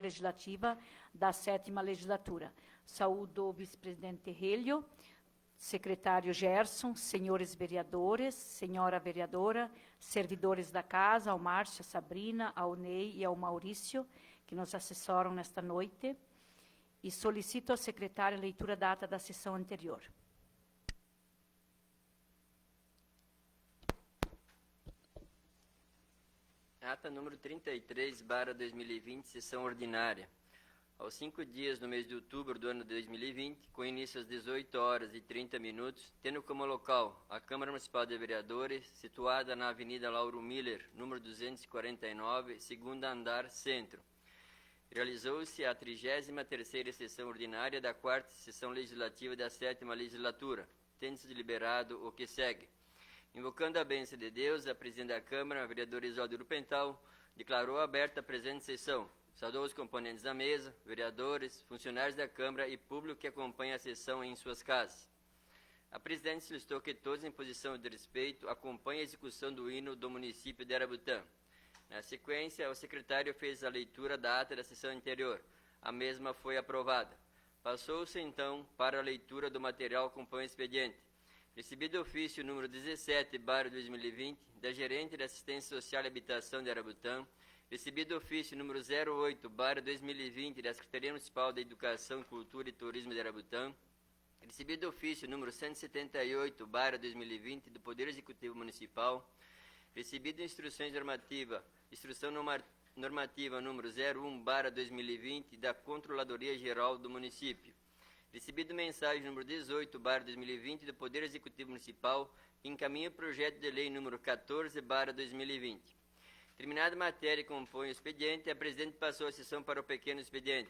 Legislativa da 7ª Legislatura. Saúdo o vice-presidente Terrelho, secretário Gerson, senhores vereadores, senhora vereadora, servidores da casa, ao Márcio, a Sabrina, ao Ney e ao Maurício, que nos assessoram nesta noite, e solicito ao secretário a leitura da ata da sessão anterior. Ata número 33/2020, sessão ordinária. Aos 5 dias do mês de outubro do ano 2020, com início às 18h30, tendo como local a Câmara Municipal de Vereadores, situada na Avenida Lauro Miller, número 249, segundo andar, centro. Realizou-se a 33ª sessão ordinária da 4ª sessão legislativa da 7ª Legislatura, tendo-se deliberado o que segue. Invocando a bênção de Deus, a presidente da Câmara, a vereadora Isolda Urpental, declarou aberta a presente sessão. Saudou os componentes da mesa, vereadores, funcionários da Câmara e público que acompanha a sessão em suas casas. A presidente solicitou que todos, em posição de respeito, acompanhem a execução do hino do município de Arabutã. Na sequência, o secretário fez a leitura da ata da sessão anterior. A mesma foi aprovada. Passou-se, então, para a leitura do material acompanha o expediente. Recebido o ofício número 17/2020, da Gerente de Assistência Social e Habitação de Arabutã, recebido o ofício número 08/2020, da Secretaria Municipal da Educação, Cultura e Turismo de Arabutã, recebido o ofício número 178/2020, do Poder Executivo Municipal, recebido instrução normativa número 01/2020, da Controladoria Geral do Município. Recebido mensagem número 18/2020 do Poder Executivo Municipal, que encaminha o projeto de lei número 14/2020. Terminada a matéria que compõe o expediente, a presidente passou a sessão para o pequeno expediente.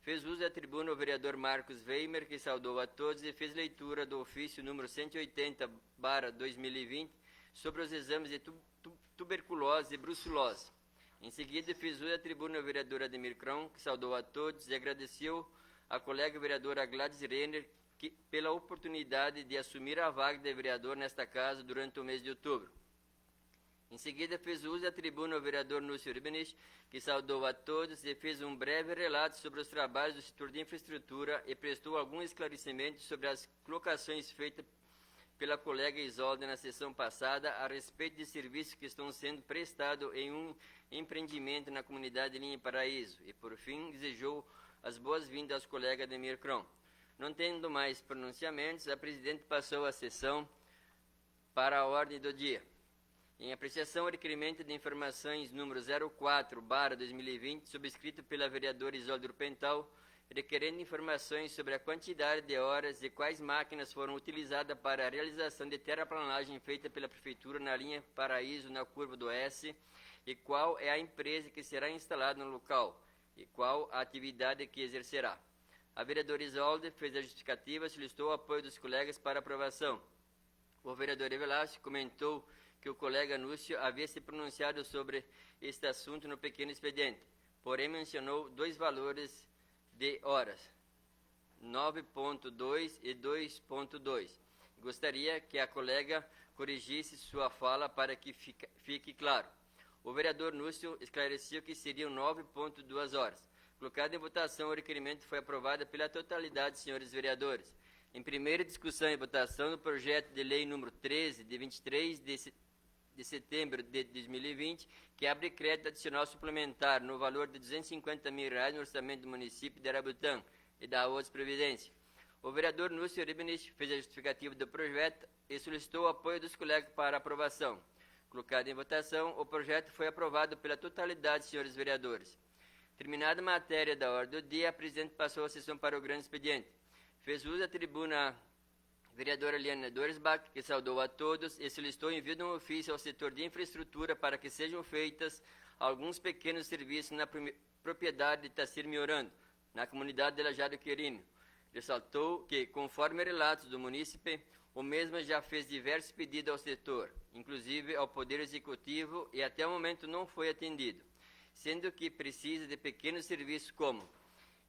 Fez uso da tribuna o vereador Marcos Weimer, que saudou a todos e fez leitura do ofício número 180/2020 sobre os exames de tuberculose e brucelose. Em seguida, fez uso da tribuna o vereador Ademir Cron, que saudou a todos e agradeceu a colega vereadora Gladys Renner pela oportunidade de assumir a vaga de vereador nesta casa durante o mês de outubro. Em seguida, fez uso da tribuna o vereador Núcio Ribinich, que saudou a todos e fez um breve relato sobre os trabalhos do setor de infraestrutura e prestou alguns esclarecimentos sobre as colocações feitas pela colega Isolda na sessão passada a respeito de serviços que estão sendo prestados em um empreendimento na comunidade de Linha Paraíso. E, por fim, desejou as boas-vindas aos colegas Ademir Cron. Não tendo mais pronunciamentos, a presidente passou a sessão para a ordem do dia. Em apreciação ao requerimento de informações número 04/2020, subscrito pela vereadora Isolda Urpental, requerendo informações sobre a quantidade de horas e quais máquinas foram utilizadas para a realização de terraplanagem feita pela Prefeitura na linha Paraíso, na curva do S, e qual é a empresa que será instalada no local, e qual a atividade que exercerá. A vereadora Isolda fez a justificativa e solicitou o apoio dos colegas para aprovação. O vereador Velasco comentou que o colega Núcio havia se pronunciado sobre este assunto no pequeno expediente, porém mencionou dois valores de horas, 9.2 e 2.2. Gostaria que a colega corrigisse sua fala para que fique claro. O vereador Núcio esclareceu que seriam 9.2 horas. Colocado em votação, o requerimento foi aprovado pela totalidade, senhores vereadores. Em primeira discussão e votação, do projeto de lei número 13, de 23 de setembro de 2020, que abre crédito adicional suplementar no valor de R$250 mil no orçamento do município de Arabutã e da outras previdência. O vereador Núcio Ribinich fez a justificativa do projeto e solicitou o apoio dos colegas para aprovação. Colocado em votação, o projeto foi aprovado pela totalidade, senhores vereadores. Terminada a matéria da ordem do dia, a presidente passou a sessão para o grande expediente. Fez uso da tribuna vereadora Liana Dorsbach, que saudou a todos e solicitou o envio de um ofício ao setor de infraestrutura para que sejam feitas alguns pequenos serviços na propriedade de Tacir Miorando, na comunidade de Lajado Quirino. Ressaltou que, conforme relatos do munícipe, o mesmo já fez diversos pedidos ao setor, inclusive ao Poder Executivo, e até o momento não foi atendido, sendo que precisa de pequenos serviços como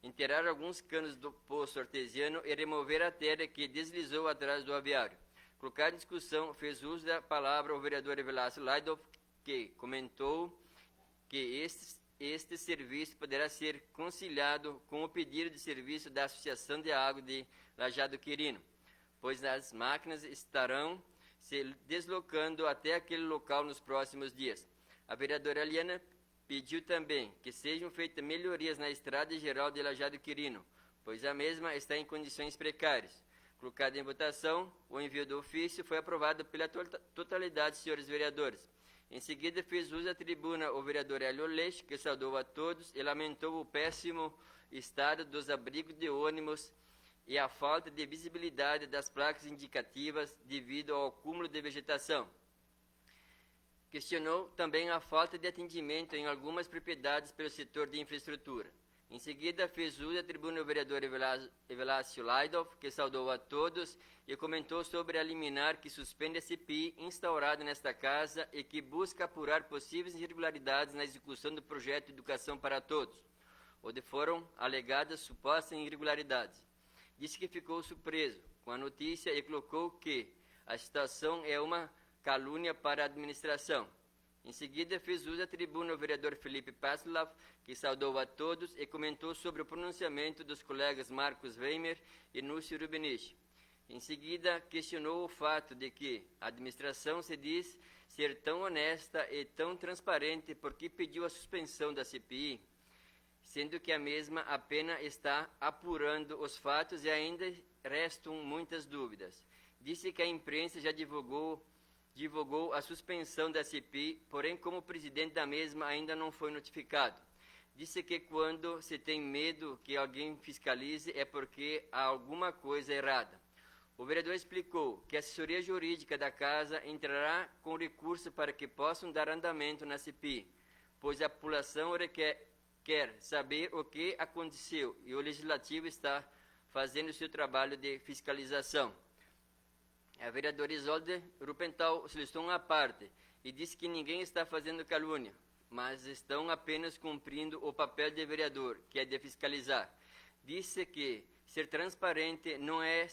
enterrar alguns canos do poço artesiano e remover a terra que deslizou atrás do aviário. Colocado em discussão, fez uso da palavra o vereador Velasco Laidolf, que comentou que este serviço poderá ser conciliado com o pedido de serviço da Associação de Água de Lajeado Quirino, pois as máquinas estarão se deslocando até aquele local nos próximos dias. A vereadora Eliana pediu também que sejam feitas melhorias na estrada geral de Lajeado Quirino, pois a mesma está em condições precárias. Colocado em votação, o envio do ofício foi aprovado pela totalidade, senhores vereadores. Em seguida, fez uso da tribuna o vereador Hélio Leite, que saudou a todos e lamentou o péssimo estado dos abrigos de ônibus e a falta de visibilidade das placas indicativas devido ao acúmulo de vegetação. Questionou também a falta de atendimento em algumas propriedades pelo setor de infraestrutura. Em seguida, fez uso da tribuna o vereador Evelácio Laidoff, que saudou a todos e comentou sobre a liminar que suspende a CPI instaurada nesta casa e que busca apurar possíveis irregularidades na execução do projeto de Educação para Todos, onde foram alegadas supostas irregularidades. Disse que ficou surpreso com a notícia e colocou que a situação é uma calúnia para a administração. Em seguida, fez uso da tribuna o vereador Felipe Paslav, que saudou a todos e comentou sobre o pronunciamento dos colegas Marcos Weimer e Núcio Rubinich. Em seguida, questionou o fato de que a administração se diz ser tão honesta e tão transparente porque pediu a suspensão da CPI, sendo que a mesma apenas está apurando os fatos e ainda restam muitas dúvidas. Disse que a imprensa já divulgou a suspensão da CPI, porém, como presidente da mesma, ainda não foi notificado. Disse que quando se tem medo que alguém fiscalize é porque há alguma coisa errada. O vereador explicou que a assessoria jurídica da casa entrará com recurso para que possam dar andamento na CPI, pois a população quer saber o que aconteceu e o Legislativo está fazendo o seu trabalho de fiscalização. A vereadora Isolde Rupental solicitou uma parte e disse que ninguém está fazendo calúnia, mas estão apenas cumprindo o papel de vereador, que é de fiscalizar. Disse que ser transparente não é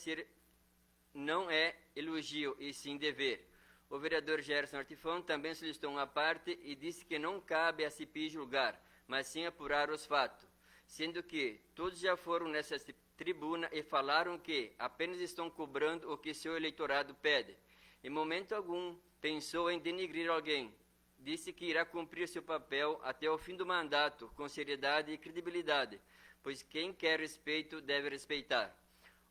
elogio, e sim dever. O vereador Gerson Artifão também solicitou uma parte e disse que não cabe a CPI julgar, mas sim apurar os fatos, sendo que todos já foram nessa tribuna e falaram que apenas estão cobrando o que seu eleitorado pede. Em momento algum pensou em denigrir alguém. Disse que irá cumprir seu papel até o fim do mandato, com seriedade e credibilidade, pois quem quer respeito deve respeitar.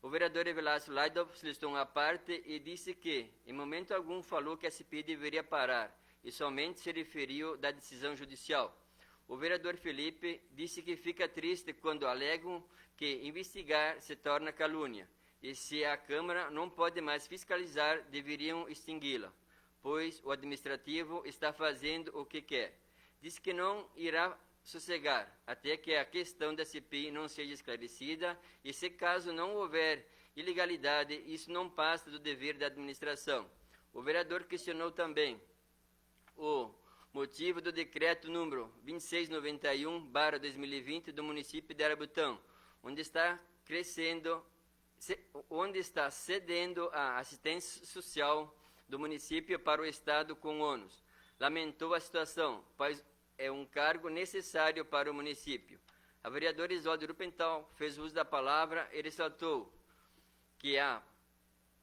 O vereador Evelácio Laidoff solicitou uma parte e disse que, em momento algum, falou que a CPI deveria parar e somente se referiu da decisão judicial. O vereador Felipe disse que fica triste quando alegam que investigar se torna calúnia, e se a Câmara não pode mais fiscalizar, deveriam extingui-la, pois o administrativo está fazendo o que quer. Diz que não irá sossegar até que a questão da CPI não seja esclarecida e, se caso não houver ilegalidade, isso não passa do dever da administração. O vereador questionou também o motivo do decreto número 2691/2020 do município de Arabutão, onde está cedendo a assistência social do município para o Estado com ônus. Lamentou a situação, pois é um cargo necessário para o município. A vereadora Isolde Rupental fez uso da palavra e ressaltou que a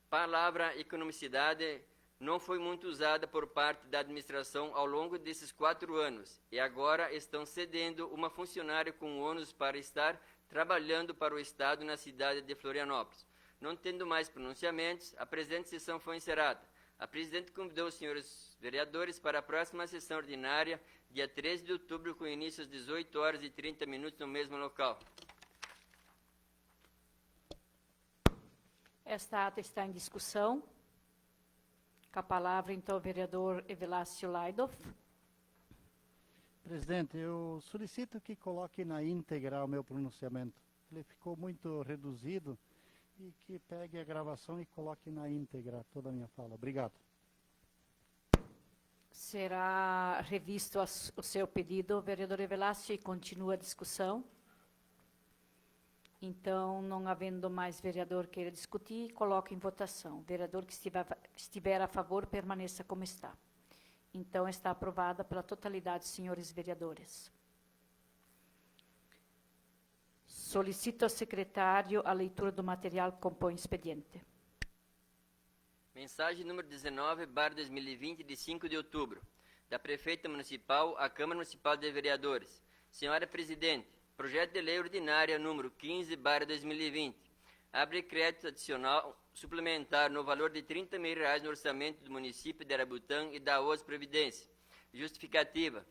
palavra economicidade não foi muito usada por parte da administração ao longo desses 4 anos, e agora estão cedendo uma funcionária com ônus para estar trabalhando para o Estado na cidade de Florianópolis. Não tendo mais pronunciamentos, a presente sessão foi encerrada. A presidente convidou os senhores vereadores para a próxima sessão ordinária, dia 13 de outubro, com início às 18h30 no mesmo local. Esta ata está em discussão. Com a palavra, então, o vereador Evelácio Laidoff. Presidente, eu solicito que coloque na íntegra o meu pronunciamento. Ele ficou muito reduzido e que pegue a gravação e coloque na íntegra toda a minha fala. Obrigado. Será revisto o seu pedido, vereador Evelácio, e continua a discussão. Então, não havendo mais vereador queira discutir, coloque em votação. Vereador que estiver a favor, permaneça como está. Então, está aprovada pela totalidade, senhores vereadores. Solicito ao secretário a leitura do material que compõe o expediente. Mensagem número 19/2020, de 5 de outubro, da Prefeita Municipal à Câmara Municipal de Vereadores. Senhora Presidente, projeto de lei ordinária número 15/2020, abre crédito adicional suplementar no valor de R$30 mil no orçamento do município de Arabutã e da OAS Previdência. Justificativa.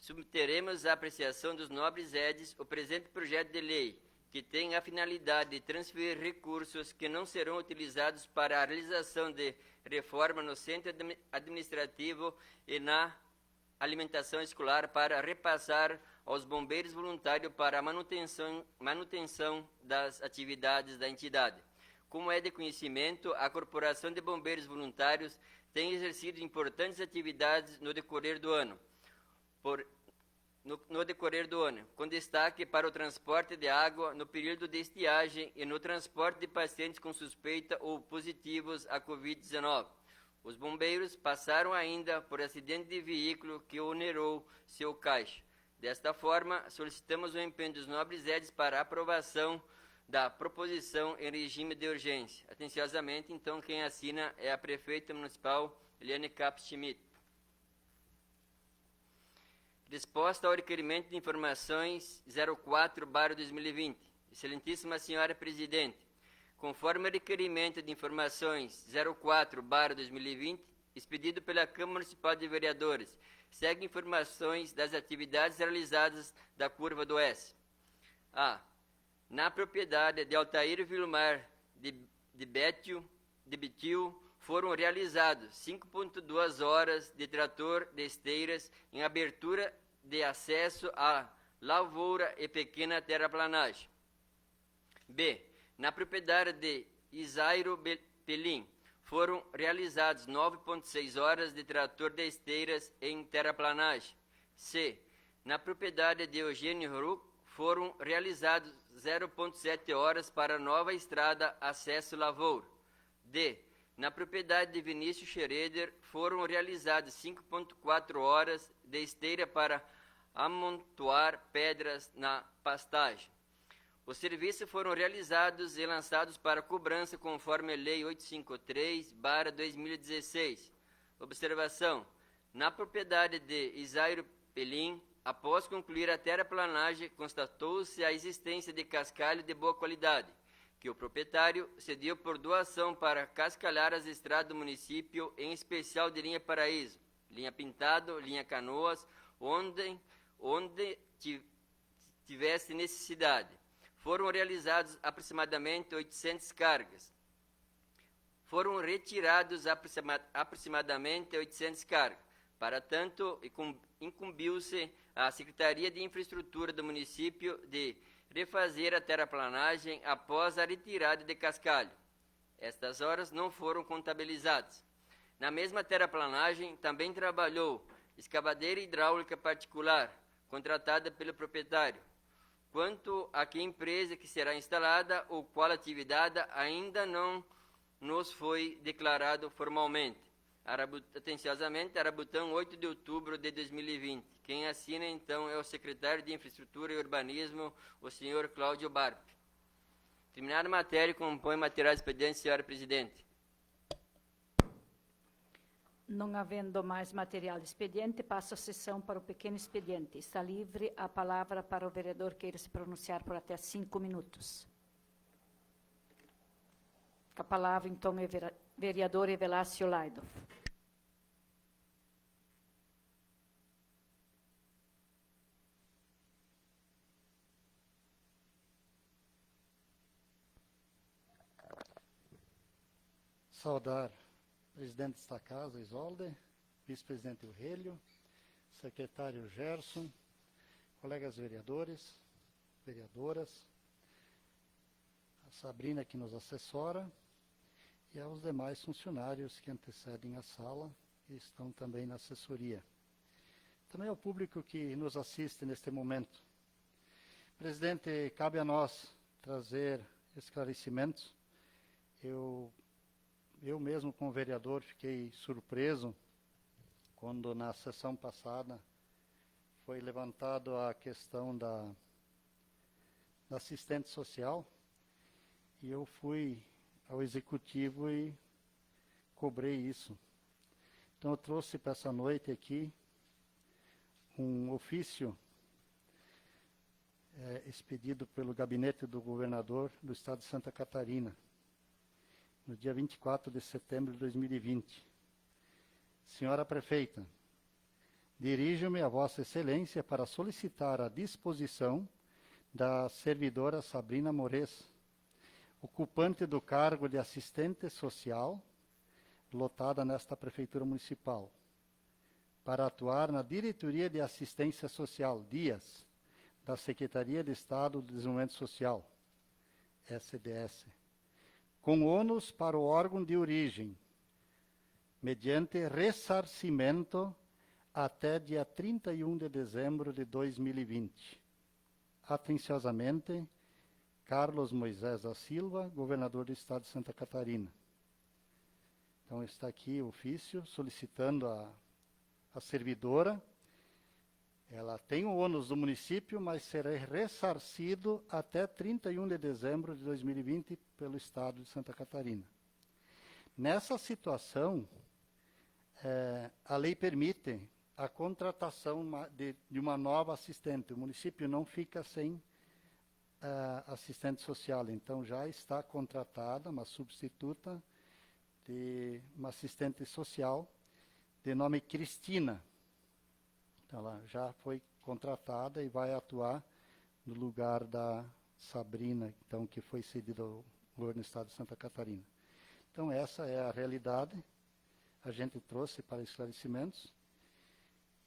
Submeteremos à apreciação dos nobres edes o presente projeto de lei, que tem a finalidade de transferir recursos que não serão utilizados para a realização de reforma no centro administrativo e na alimentação escolar para repassar aos bombeiros voluntários para a manutenção das atividades da entidade. Como é de conhecimento, a Corporação de Bombeiros Voluntários tem exercido importantes atividades no decorrer do ano. Com destaque para o transporte de água no período de estiagem e no transporte de pacientes com suspeita ou positivos à Covid-19. Os bombeiros passaram ainda por acidente de veículo que onerou seu caixa. Desta forma, solicitamos o empenho dos nobres edes para a aprovação da proposição em regime de urgência. Atenciosamente, então, quem assina é a Prefeita Municipal, Eliane Capes Schmidt. Resposta ao requerimento de informações 04/2020. Excelentíssima Senhora Presidente, conforme o requerimento de informações 04/2020, expedido pela Câmara Municipal de Vereadores, segue informações das atividades realizadas da Curva do S. A. Na propriedade de Altair Vilmar de Betil, foram realizados 5,2 horas de trator de esteiras em abertura de acesso à lavoura e pequena terraplanagem. B. Na propriedade de Isairo Pelim, foram realizados 9,6 horas de trator de esteiras em terraplanagem. C. Na propriedade de Eugênio Ruc, foram realizados 0,7 horas para nova estrada acesso lavoura. D. Na propriedade de Vinícius Schroeder, foram realizadas 5,4 horas de esteira para amontoar pedras na pastagem. Os serviços foram realizados e lançados para cobrança conforme a Lei 853/2016. Observação. Na propriedade de Isairo Pelim, após concluir a terraplanagem, constatou-se a existência de cascalho de boa qualidade, que o proprietário cedeu por doação para cascalhar as estradas do município, em especial de linha Paraíso, linha Pintado, linha Canoas, onde tivesse necessidade. Foram realizados aproximadamente 800 cargas. Foram retirados aproximadamente 800 cargas. Para tanto, incumbiu-se a Secretaria de Infraestrutura do município de refazer a terraplanagem após a retirada de cascalho. Estas horas não foram contabilizadas. Na mesma terraplanagem, também trabalhou escavadeira hidráulica particular, contratada pelo proprietário. Quanto a que empresa que será instalada ou qual atividade, ainda não nos foi declarado formalmente. Atenciosamente, Arabutã, 8 de outubro de 2020. Quem assina, então, é o secretário de Infraestrutura e Urbanismo, o senhor Cláudio Barp. Terminada a matéria, compõe material de expediente, senhora Presidente. Não havendo mais material de expediente, passo a sessão para o pequeno expediente. Está livre a palavra para o vereador que queira se pronunciar por até 5 minutos. Com a palavra, então, é o vereador Evelácio Laidof. Saudar o presidente desta casa, Isolde, vice-presidente Eugênio, secretário Gerson, colegas vereadores, vereadoras, a Sabrina que nos assessora e aos demais funcionários que antecedem a sala e estão também na assessoria. Também ao público que nos assiste neste momento. Presidente, cabe a nós trazer esclarecimentos. Eu mesmo, como vereador, fiquei surpreso quando na sessão passada foi levantado a questão da assistente social, e eu fui ao executivo e cobrei isso. Então eu trouxe para essa noite aqui um ofício expedido pelo gabinete do governador do estado de Santa Catarina, no dia 24 de setembro de 2020. Senhora Prefeita, dirijo-me a Vossa Excelência para solicitar a disposição da servidora Sabrina Mores, ocupante do cargo de assistente social, lotada nesta Prefeitura Municipal, para atuar na Diretoria de Assistência Social, DIAS, da Secretaria de Estado do Desenvolvimento Social, SDS, com ônus para o órgão de origem, mediante ressarcimento até dia 31 de dezembro de 2020. Atenciosamente, Carlos Moisés da Silva, governador do estado de Santa Catarina. Então está aqui o ofício solicitando a servidora. Ela tem o ônus do município, mas será ressarcido até 31 de dezembro de 2020 pelo estado de Santa Catarina. Nessa situação, a lei permite a contratação de uma nova assistente. O município não fica sem assistente social, então já está contratada uma substituta de uma assistente social de nome Cristina. Então, ela já foi contratada e vai atuar no lugar da Sabrina, então, que foi cedida ao governo do estado de Santa Catarina. Então, essa é a realidade. A gente trouxe para esclarecimentos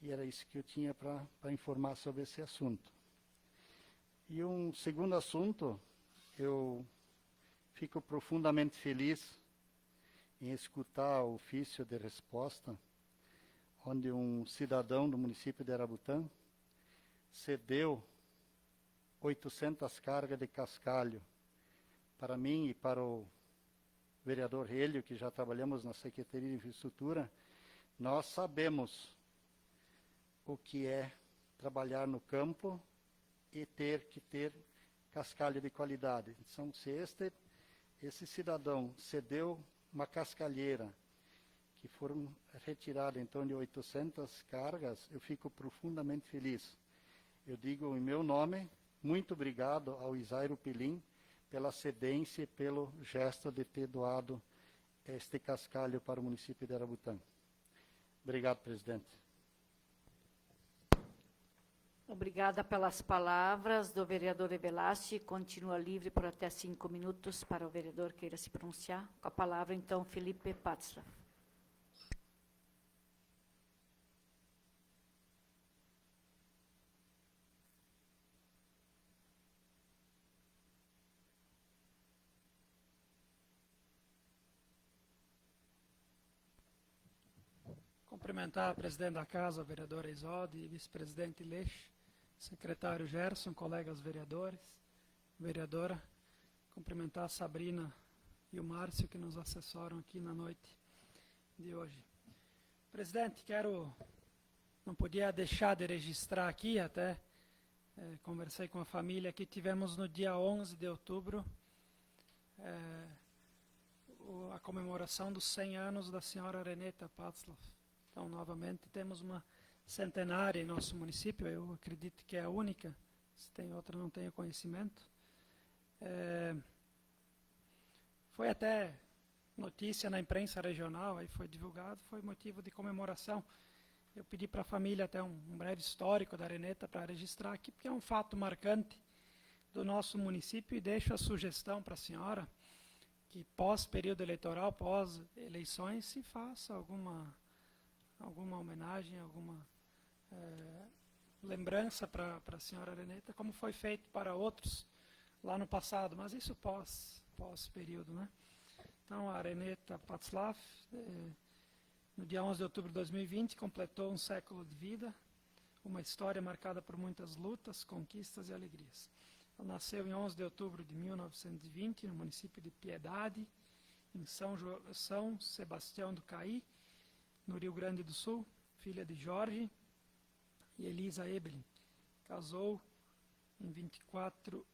e era isso que eu tinha para informar sobre esse assunto. E um segundo assunto, eu fico profundamente feliz em escutar o ofício de resposta, onde um cidadão do município de Arabutã cedeu 800 cargas de cascalho para mim e para o vereador Hélio, que já trabalhamos na Secretaria de Infraestrutura. Nós sabemos o que é trabalhar no campo e ter que ter cascalho de qualidade. Então, se esse cidadão cedeu uma cascalheira que foram retiradas em torno de 800 cargas, eu fico profundamente feliz. Eu digo em meu nome, muito obrigado ao Isairo Pilim pela cedência e pelo gesto de ter doado este cascalho para o município de Arabutã. Obrigado, presidente. Obrigada pelas palavras do vereador Evelassi. Continua livre por até 5 minutos para o vereador queira se pronunciar. Com a palavra, então, Felipe Patzlaff. Cumprimentar a presidente da casa, a vereadora Isolde, vice-presidente Leix, secretário Gerson, colegas vereadores, vereadora. Cumprimentar a Sabrina e o Márcio, que nos assessoram aqui na noite de hoje. Presidente, não podia deixar de registrar aqui, até conversei com a família que tivemos no dia 11 de outubro a comemoração dos 100 anos da senhora Areneta Patzlaff. Então, novamente, temos uma centenária em nosso município, eu acredito que é a única, se tem outra não tenho conhecimento. Foi até notícia na imprensa regional, aí foi divulgado, foi motivo de comemoração. Eu pedi para a família até um breve histórico da Areneta para registrar aqui, porque é um fato marcante do nosso município, e deixo a sugestão para a senhora que pós-período eleitoral, pós-eleições, se faça alguma homenagem, alguma lembrança para a senhora Areneta, como foi feito para outros lá no passado, mas isso pós-período, né? Então, a Areneta Patzlaff, no dia 11 de outubro de 2020, completou um século de vida, uma história marcada por muitas lutas, conquistas e alegrias. Ela nasceu em 11 de outubro de 1920, no município de Piedade, em São Sebastião do Caí, no Rio Grande do Sul, filha de Jorge e Elisa Eblin. Casou em 24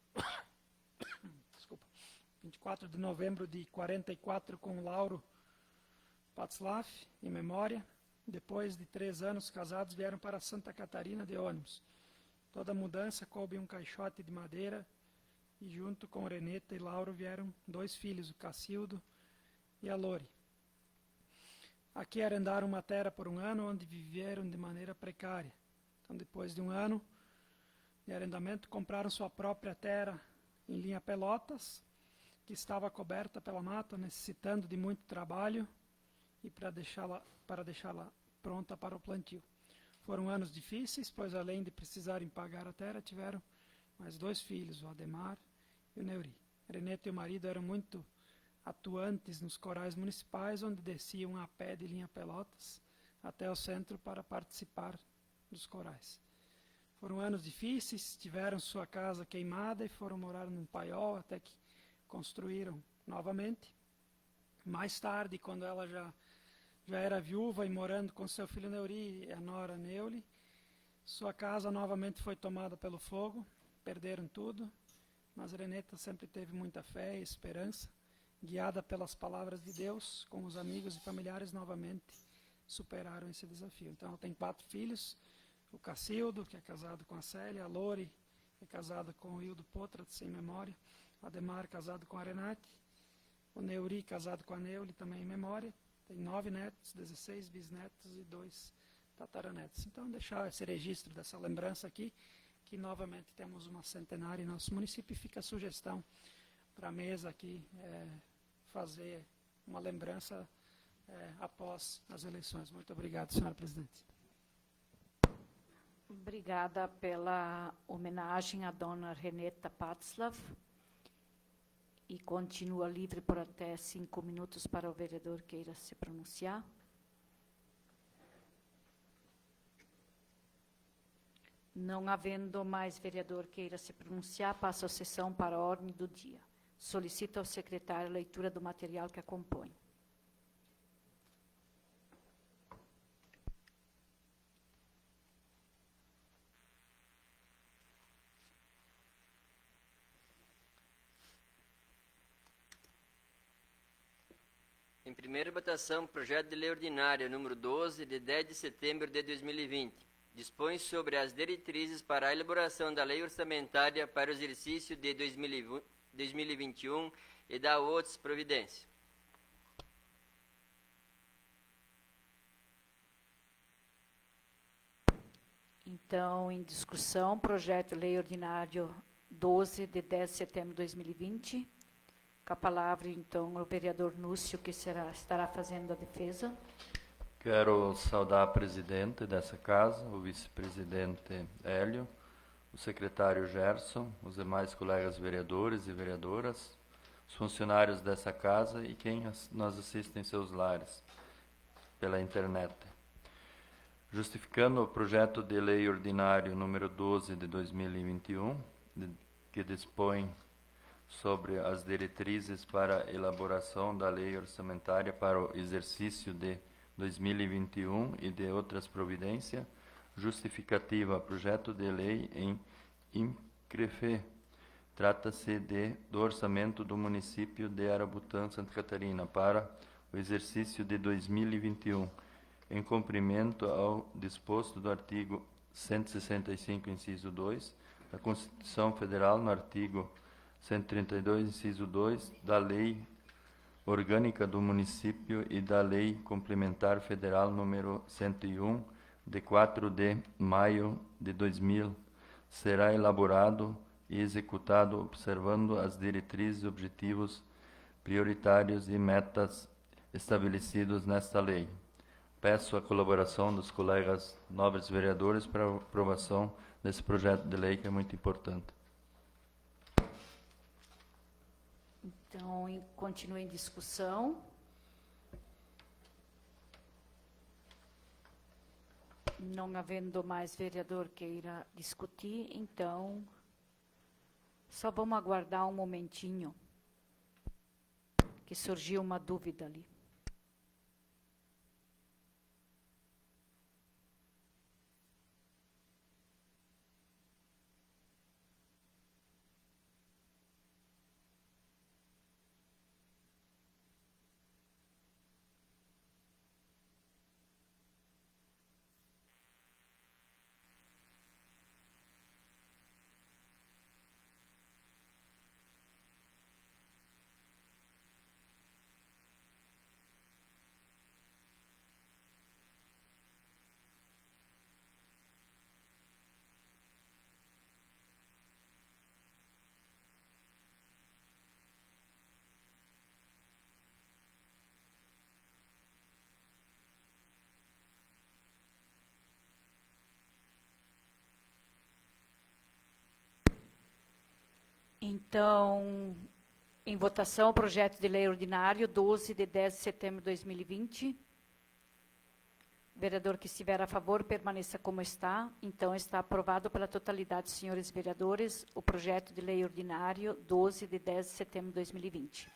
24 de novembro de 44 com Lauro Patzlaff, em memória. Depois de 3 anos casados, vieram para Santa Catarina de ônibus. Toda a mudança coube em um caixote de madeira e junto com Reneta e Lauro vieram 2 filhos, o Cacildo e a Lore. Aqui arrendaram uma terra por 1 ano, onde viveram de maneira precária. Então, depois de 1 ano de arrendamento, compraram sua própria terra em linha Pelotas, que estava coberta pela mata, necessitando de muito trabalho e para deixá-la pronta para o plantio. Foram anos difíceis, pois além de precisarem pagar a terra, tiveram mais 2 filhos, o Ademar e o Neuri. Reneta e o marido eram muito atuantes nos corais municipais, onde desciam a pé de linha Pelotas até o centro para participar dos corais. Foram anos difíceis, tiveram sua casa queimada e foram morar num paiol até que construíram novamente. Mais tarde, quando ela já era viúva e morando com seu filho Neuri e a nora Neuli, sua casa novamente foi tomada pelo fogo, perderam tudo, mas Reneta sempre teve muita fé e esperança, guiada pelas palavras de Deus, com os amigos e familiares novamente superaram esse desafio. Então, ela tem 4 filhos, o Cacildo, que é casado com a Célia, a Lore, que é casada com o Hildo Potrat, sem memória, o Ademar, casado com a Renate, o Neuri, casado com a Neuli, também em memória. Tem 9 netos, 16 bisnetos e 2 tataranetos. Então, deixar esse registro dessa lembrança aqui, que novamente temos uma centenária em nosso município, e fica a sugestão para a mesa aqui fazer uma lembrança após as eleições. Muito obrigado, senhora presidente. Obrigada pela homenagem à dona Reneta Patzlaff. E continua livre por até 5 minutos para o vereador queira se pronunciar. Não havendo mais vereador queira se pronunciar, passo a sessão para a ordem do dia. Solicito ao secretário a leitura do material que a compõe. Em primeira votação, projeto de lei ordinária número 12, de 10 de setembro de 2020. Dispõe sobre as diretrizes para a elaboração da lei orçamentária para o exercício de 2021 e dá outras providências. Então, em discussão, projeto de lei ordinário 12, de 10 de setembro de 2020. Com a palavra, então, o vereador Núcio, que estará fazendo a defesa. Quero saudar a presidente dessa casa, o vice-presidente Hélio, o secretário Gerson, os demais colegas vereadores e vereadoras, os funcionários dessa casa e quem nos assiste em seus lares pela internet. Justificando o projeto de lei ordinário número 12 de 2021, que dispõe sobre as diretrizes para a elaboração da lei orçamentária para o exercício de 2021 e de outras providências, justificativa projeto de lei em INCREFE. Trata-se do orçamento do município de Arabutã, Santa Catarina, para o exercício de 2021, em cumprimento ao disposto do artigo 165, inciso 2, da Constituição Federal, no artigo 132, inciso 2, da Lei Orgânica do Município e da Lei Complementar Federal número 101, de 4 de maio de 2000, será elaborado e executado observando as diretrizes, objetivos prioritários e metas estabelecidos nesta lei. Peço a colaboração dos colegas nobres vereadores para a aprovação desse projeto de lei, que é muito importante. Então, continua em discussão. Não havendo mais vereador queira discutir, então, só vamos aguardar um momentinho, que surgiu uma dúvida ali. Então, em votação, o projeto de lei ordinário 12 de 10 de setembro de 2020. Vereador que estiver a favor, permaneça como está. Então, está aprovado pela totalidade, senhores vereadores, o projeto de lei ordinário 12 de 10 de setembro de 2020.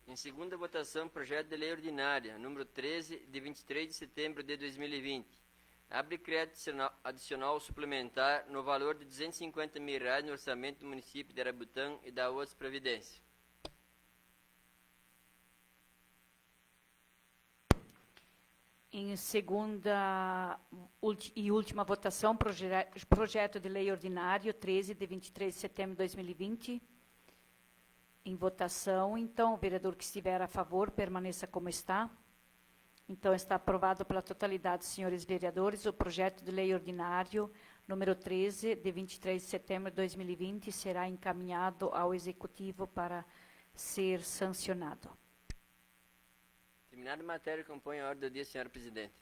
Em segunda votação, projeto de lei ordinária, número 13, de 23 de setembro de 2020. Abre crédito adicional suplementar no valor de R$250 mil no orçamento do município de Arabutã e da outras providências. Em segunda e última votação, projeto de lei ordinário 13 de 23 de setembro de 2020. Em votação, então, o vereador que estiver a favor, permaneça como está. Então, está aprovado pela totalidade, senhores vereadores, o projeto de lei ordinário número 13, de 23 de setembro de 2020, será encaminhado ao Executivo para ser sancionado. Terminada a matéria, compõe a ordem do dia, senhora presidente.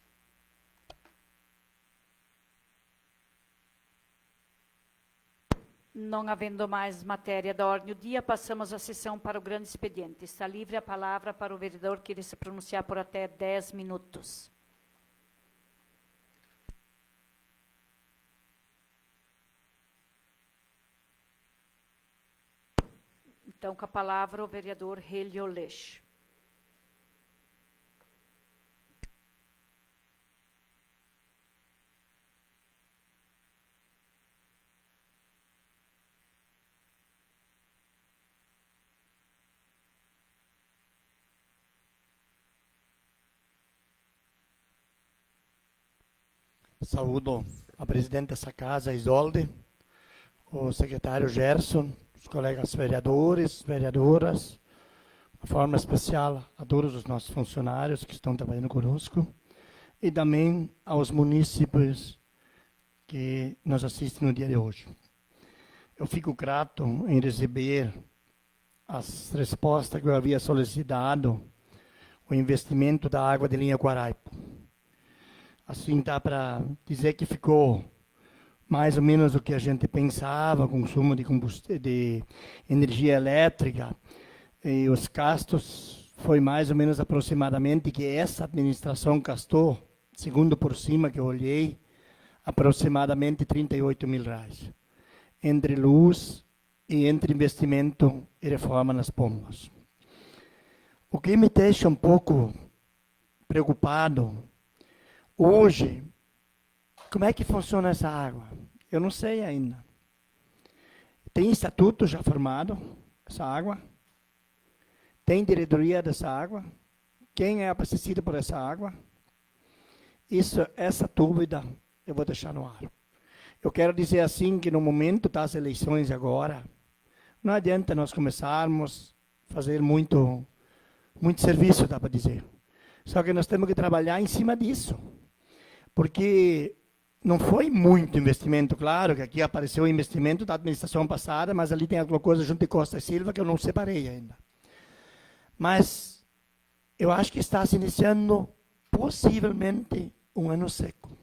Não havendo mais matéria da ordem do dia, passamos a sessão para o grande expediente. Está livre a palavra para o vereador que queira se pronunciar por até 10 minutos. Então, com a palavra, o vereador Hélio Leix. Saúdo a presidente dessa casa, Isolde, o secretário Gerson, os colegas vereadores, vereadoras, de forma especial a todos os nossos funcionários que estão trabalhando conosco, e também aos munícipes que nos assistem no dia de hoje. Eu fico grato em receber as respostas que eu havia solicitado, o investimento da água de linha Guaraipo. Assim, dá para dizer que ficou mais ou menos o que a gente pensava, consumo de energia elétrica, e os gastos foi mais ou menos aproximadamente que essa administração gastou, segundo por cima que eu olhei, aproximadamente R$38 mil, entre luz e entre investimento e reforma nas pombas. O que me deixa um pouco preocupado hoje, como é que funciona essa água? Eu não sei ainda. Tem estatuto já formado, essa água? Tem diretoria dessa água? Quem é abastecido por essa água? Essa dúvida eu vou deixar no ar. Eu quero dizer assim que no momento das eleições agora, não adianta nós começarmos a fazer muito serviço, dá para dizer. Só que nós temos que trabalhar em cima disso. Porque não foi muito investimento, claro, que aqui apareceu o investimento da administração passada, mas ali tem alguma coisa junto de Costa e Silva que eu não separei ainda. Mas eu acho que está se iniciando possivelmente um ano seco.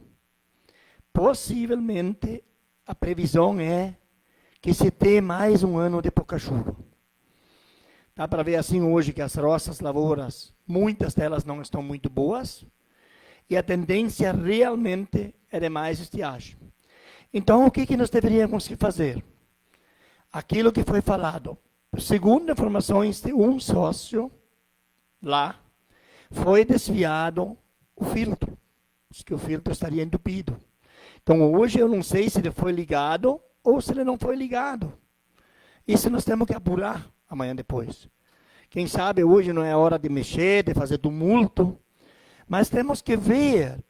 Possivelmente a previsão é que se tem mais um ano de pouca chuva. Dá para ver assim hoje que as roças, lavouras, muitas delas não estão muito boas, e a tendência realmente é de mais estiagem. Então, o que nós deveríamos fazer? Aquilo que foi falado. Segundo informações de um sócio lá, foi desviado o filtro. Diz que o filtro estaria entupido. Então, hoje eu não sei se ele foi ligado ou se ele não foi ligado. Isso nós temos que apurar amanhã depois. Quem sabe hoje não é hora de mexer, de fazer tumulto, mas temos que ver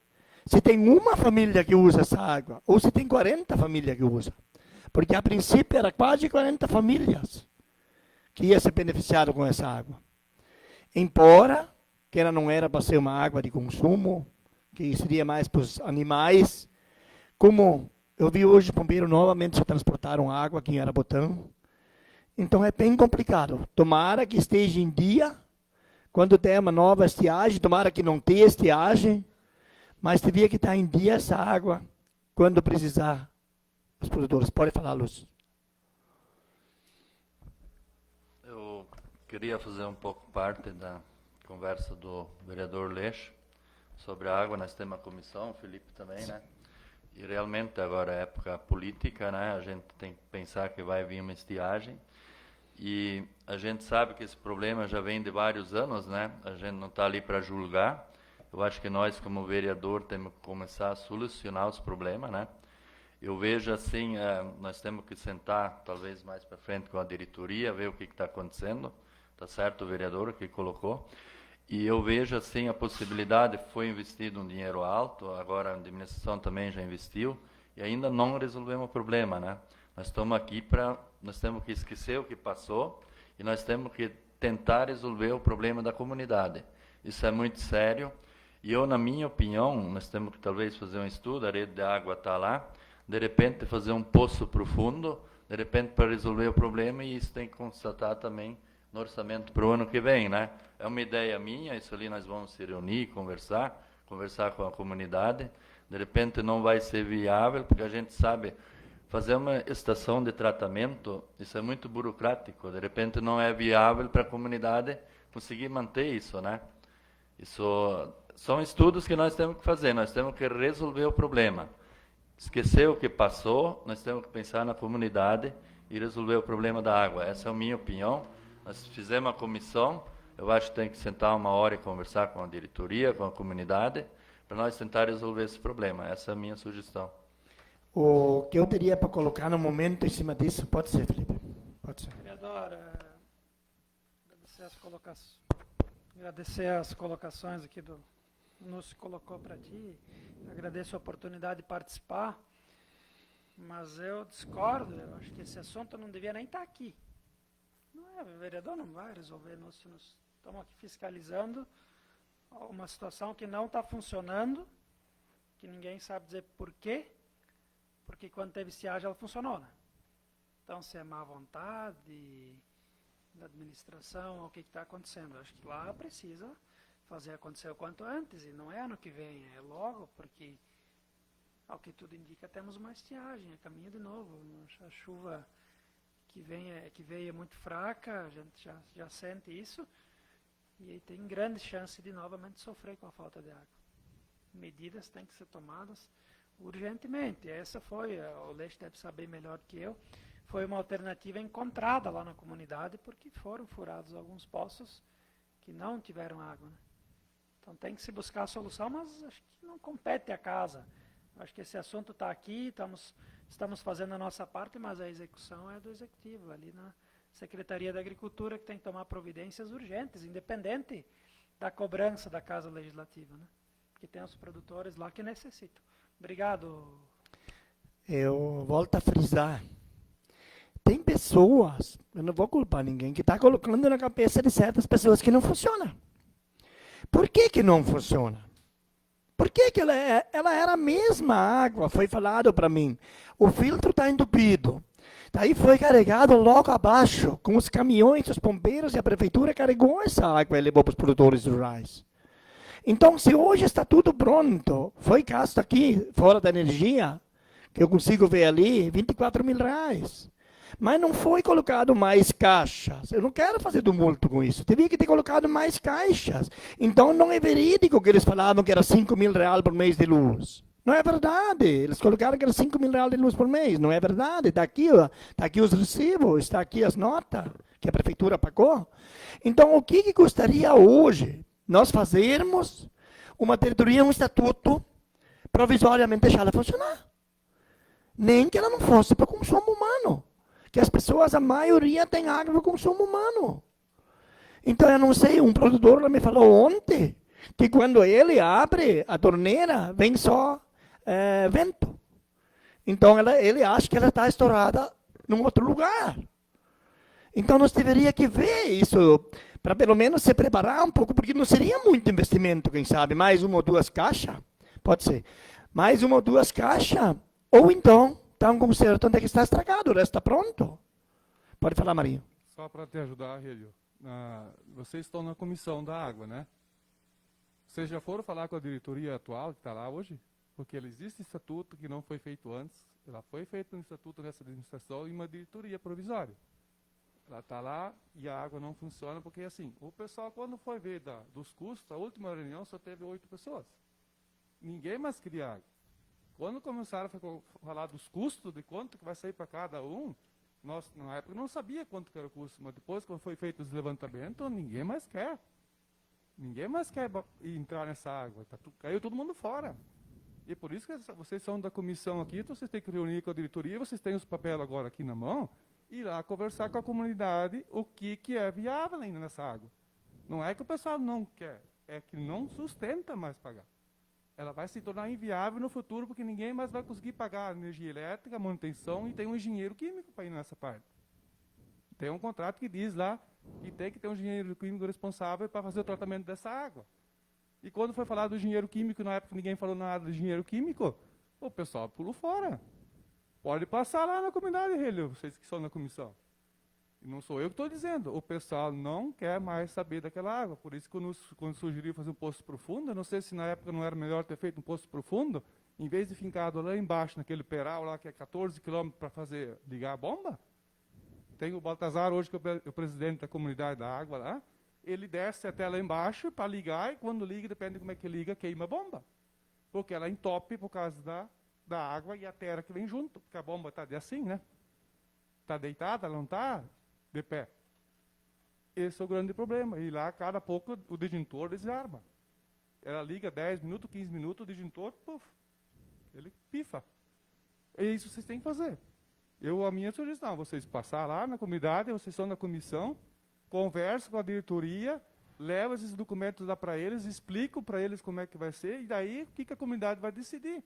se tem uma família que usa essa água ou se tem 40 famílias que usam. Porque a princípio era quase 40 famílias que iam ser beneficiadas com essa água. Embora que ela não era para ser uma água de consumo, que seria mais para os animais, como eu vi hoje o bombeiro novamente se transportaram água aqui em Arabutã. Então é bem complicado. Tomara que esteja em dia, quando tem uma nova estiagem, tomara que não tenha estiagem, mas teria que estar em dia essa água, quando precisar os produtores. Pode falar, Lúcio. Eu queria fazer um pouco parte da conversa do vereador Leix sobre a água. Nós temos a comissão, o Felipe também, né? E realmente agora é época política, né? A gente tem que pensar que vai vir uma estiagem. E a gente sabe que esse problema já vem de vários anos, né? A gente não está ali para julgar. Eu acho que nós, como vereador, temos que começar a solucionar os problemas, né? Eu vejo assim, nós temos que sentar, talvez mais para frente com a diretoria, ver o que está acontecendo. Tá certo o vereador que colocou. E eu vejo assim a possibilidade, foi investido um dinheiro alto, agora a administração também já investiu, e ainda não resolvemos o problema, né? Nós estamos aqui nós temos que esquecer o que passou, e nós temos que tentar resolver o problema da comunidade. Isso é muito sério, e eu, na minha opinião, nós temos que talvez fazer um estudo, a rede de água está lá, de repente fazer um poço profundo, de repente para resolver o problema, e isso tem que constatar também no orçamento para o ano que vem, né? É uma ideia minha, isso ali nós vamos se reunir, conversar com a comunidade. De repente não vai ser viável, porque a gente sabe, fazer uma estação de tratamento, isso é muito burocrático, de repente não é viável para a comunidade conseguir manter isso, né? Isso são estudos que nós temos que fazer, nós temos que resolver o problema. Esquecer o que passou, nós temos que pensar na comunidade e resolver o problema da água. Essa é a minha opinião. Nós fizemos a comissão, eu acho que tem que sentar uma hora e conversar com a diretoria, com a comunidade, para nós tentar resolver esse problema. Essa é a minha sugestão. O que eu teria para colocar no momento em cima disso, pode ser, Felipe. Pode ser. Vereador, agradecer as colocações aqui do Núcio colocou para ti. Agradeço a oportunidade de participar, mas eu discordo. Eu acho que esse assunto não devia nem estar aqui. Não é, o vereador não vai resolver. Nós estamos aqui fiscalizando uma situação que não está funcionando, que ninguém sabe dizer por quê, porque quando teve estiagem ela funcionou, né? Então, se é má vontade da administração, ou o que está acontecendo? Acho que lá precisa fazer acontecer o quanto antes, e não é ano que vem, é logo, porque, ao que tudo indica, temos uma estiagem, é caminho de novo. A chuva que veio é muito fraca, a gente já sente isso, e tem grande chance de novamente sofrer com a falta de água. Medidas têm que ser tomadas urgentemente. Essa foi, o Leix deve saber melhor que eu, foi uma alternativa encontrada lá na comunidade, porque foram furados alguns poços que não tiveram água, né? Então tem que se buscar a solução, mas acho que não compete à casa. Acho que esse assunto está aqui, estamos fazendo a nossa parte, mas a execução é do Executivo, ali na Secretaria da Agricultura, que tem que tomar providências urgentes, independente da cobrança da Casa Legislativa, né? Porque tem os produtores lá que necessitam. Obrigado. Eu volto a frisar. Tem pessoas, eu não vou culpar ninguém, que está colocando na cabeça de certas pessoas que não funciona. Por que não funciona? Por que ela era a mesma água? Foi falado para mim. O filtro está entupido. Daí foi carregado logo abaixo, com os caminhões, os bombeiros, e a prefeitura carregou essa água e levou para os produtores rurais. Então, se hoje está tudo pronto, foi gasto aqui, fora da energia, que eu consigo ver ali, R$24 mil. Mas não foi colocado mais caixas. Eu não quero fazer tumulto com isso. Teria que ter colocado mais caixas. Então não é verídico que eles falavam que era R$5 mil por mês de luz. Não é verdade. Eles colocaram que era R$5 mil de luz por mês. Não é verdade. Está aqui, tá aqui os recibos, está aqui as notas que a prefeitura pagou. Então o que custaria hoje nós fazermos uma diretoria, um estatuto, provisoriamente deixar ela funcionar? Nem que ela não fosse para consumo humano. Que as pessoas, a maioria, tem água para consumo humano. Então, eu não sei, um produtor me falou ontem que quando ele abre a torneira, vem só vento. Então, ele acha que ela está estourada num outro lugar. Então, nós deveríamos que ver isso, para pelo menos se preparar um pouco, porque não seria muito investimento, quem sabe, mais uma ou duas caixas, pode ser, mais uma ou duas caixas, ou então, está um concerto onde é que está estragado, o resto está pronto. Pode falar, Marinho. Só para te ajudar, Relio. Vocês estão na comissão da água, né? Vocês já foram falar com a diretoria atual que está lá hoje? Porque existe estatuto que não foi feito antes, ela foi feita no estatuto dessa administração e uma diretoria provisória. Ela está lá e a água não funciona, porque assim, o pessoal quando foi ver dos custos, a última reunião só teve 8 pessoas. Ninguém mais queria água. Quando começaram a falar dos custos, de quanto que vai sair para cada um, nós na época não sabia quanto que era o custo, mas depois quando foi feito os levantamentos, ninguém mais quer. Ninguém mais quer entrar nessa água, caiu todo mundo fora. E por isso que vocês são da comissão aqui, então vocês têm que reunir com a diretoria, vocês têm os papéis agora aqui na mão, e ir lá conversar com a comunidade o que é viável ainda nessa água. Não é que o pessoal não quer, é que não sustenta mais pagar. Ela vai se tornar inviável no futuro, porque ninguém mais vai conseguir pagar a energia elétrica, a manutenção, e tem um engenheiro químico para ir nessa parte. Tem um contrato que diz lá que tem que ter um engenheiro químico responsável para fazer o tratamento dessa água. E quando foi falar do engenheiro químico, na época ninguém falou nada do engenheiro químico, o pessoal pulou fora. Pode passar lá na comunidade, Relho, vocês que são da comissão. E não sou eu que estou dizendo, o pessoal não quer mais saber daquela água. Por isso, quando sugeriu fazer um poço profundo, eu não sei se na época não era melhor ter feito um poço profundo, em vez de fincado lá embaixo, naquele peral lá, que é 14 quilômetros para fazer ligar a bomba. Tem o Baltazar hoje, que é o presidente da comunidade da água lá, ele desce até lá embaixo para ligar, e quando liga, depende de como é que liga, queima a bomba. Porque ela entope por causa da água e a terra que vem junto, porque a bomba está assim, né? Está deitada, ela não está de pé. Esse é o grande problema. E lá, cada pouco, o disjuntor desarma. Ela liga 10 minutos, 15 minutos, o disjuntor, puf, ele pifa. É isso que vocês têm que fazer. A minha sugestão, vocês passar lá na comunidade, vocês estão na comissão, conversam com a diretoria, levam esses documentos lá para eles, explicam para eles como é que vai ser, e daí o que a comunidade vai decidir.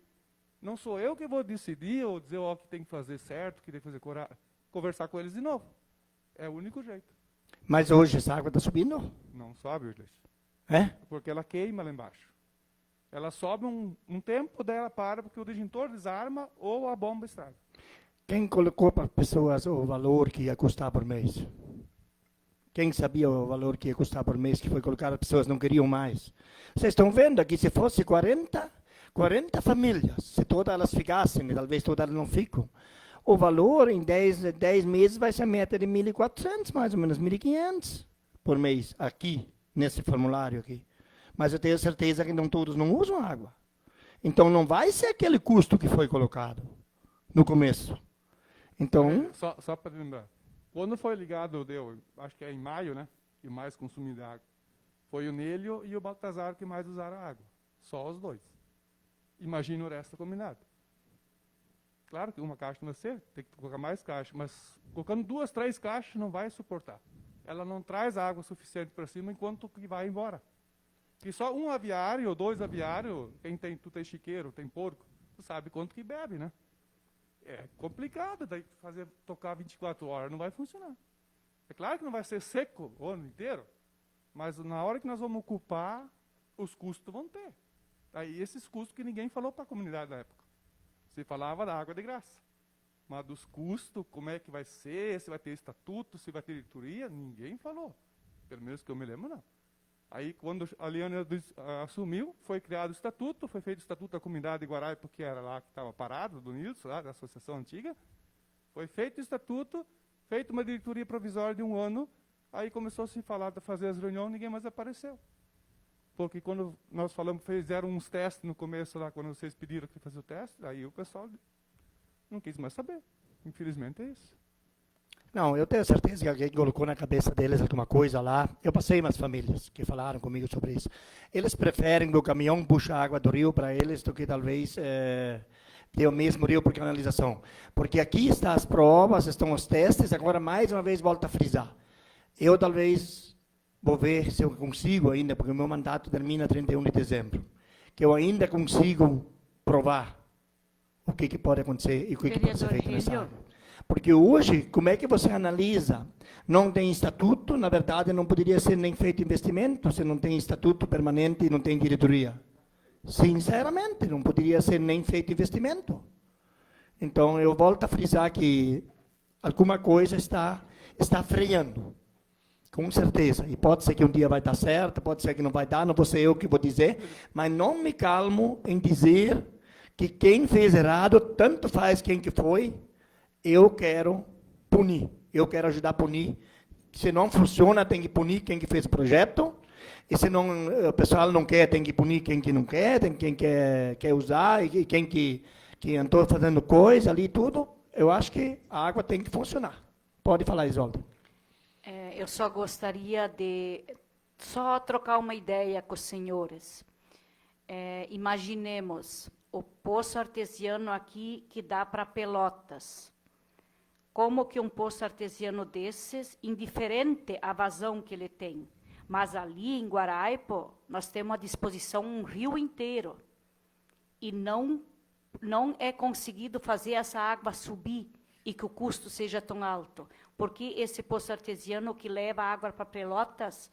Não sou eu que vou decidir, ou dizer o que tem que fazer certo, o que tem que fazer conversar com eles de novo. É o único jeito. Mas hoje essa água está subindo? Não sobe, Urles. É? Porque ela queima lá embaixo. Ela sobe um tempo, dela para, porque o disjuntor desarma ou a bomba estraga. Quem colocou para as pessoas o valor que ia custar por mês? Quem sabia o valor que ia custar por mês que foi colocado, as pessoas não queriam mais? Vocês estão vendo aqui, se fosse 40 famílias, se todas elas ficassem, talvez todas elas não ficam, o valor em 10 meses vai ser a meta de 1.400, mais ou menos 1.500 por mês, aqui, nesse formulário aqui. Mas eu tenho certeza que todos não usam água. Então não vai ser aquele custo que foi colocado no começo. Então... Só para lembrar, quando foi ligado, acho que é em maio, né, que mais consumiu água, foi o Nélio e o Baltazar que mais usaram água. Só os dois. Imagina o resto da comunidade. Claro que uma caixa não vai ser, tem que colocar mais caixas, mas colocando 2, 3 caixas não vai suportar. Ela não traz água suficiente para cima enquanto que vai embora. E só um aviário ou 2 aviários, tu tem chiqueiro, tem porco, tu sabe quanto que bebe, né? É complicado daí tocar 24 horas, não vai funcionar. É claro que não vai ser seco o ano inteiro, mas na hora que nós vamos ocupar, os custos vão ter. Aí esses custos que ninguém falou para a comunidade na época. Se falava da água de graça. Mas dos custos, como é que vai ser, se vai ter estatuto, se vai ter diretoria, ninguém falou. Pelo menos que eu me lembro, não. Aí, quando a Liana assumiu, foi criado o estatuto, foi feito o estatuto da comunidade de Guarai, porque era lá que estava parado, do Nilson, lá da associação antiga. Foi feito o estatuto, feita uma diretoria provisória de 1 ano, aí começou a se falar de fazer as reuniões, ninguém mais apareceu. Porque quando nós falamos, fizeram uns testes no começo lá, quando vocês pediram que fazer o teste, aí o pessoal não quis mais saber. Infelizmente é isso. Não, eu tenho certeza que alguém colocou na cabeça deles alguma coisa lá. Eu passei umas famílias que falaram comigo sobre isso. Eles preferem que o caminhão puxa a água do rio para eles do que talvez ter o mesmo rio por canalização. Porque aqui estão as provas, estão os testes, agora mais uma vez volto a frisar. Eu talvez vou ver se eu consigo ainda, porque o meu mandato termina 31 de dezembro, que eu ainda consigo provar o que pode acontecer e o que pode ser feito nessa área. Porque hoje, como é que você analisa? Não tem estatuto, na verdade não poderia ser nem feito investimento, se não tem estatuto permanente e não tem diretoria. Sinceramente, não poderia ser nem feito investimento. Então, eu volto a frisar que alguma coisa está freando, com certeza. E pode ser que um dia vai dar certo, pode ser que não vai dar, não vou ser eu que vou dizer, mas não me calmo em dizer que quem fez errado, tanto faz quem que foi, eu quero punir. Eu quero ajudar a punir. Se não funciona, tem que punir quem que fez o projeto. E se não, o pessoal não quer, tem que punir quem que não quer, tem quem quer usar, e quem que andou fazendo coisa ali, tudo. Eu acho que a água tem que funcionar. Pode falar, Isolda. Eu só gostaria de trocar uma ideia com os senhores. Imaginemos o poço artesiano aqui que dá para Pelotas. Como que um poço artesiano desses, indiferente à vazão que ele tem, mas ali em Guaraipo, nós temos à disposição um rio inteiro. E não é conseguido fazer essa água subir e que o custo seja tão alto. Porque esse poço artesiano que leva a água para Pelotas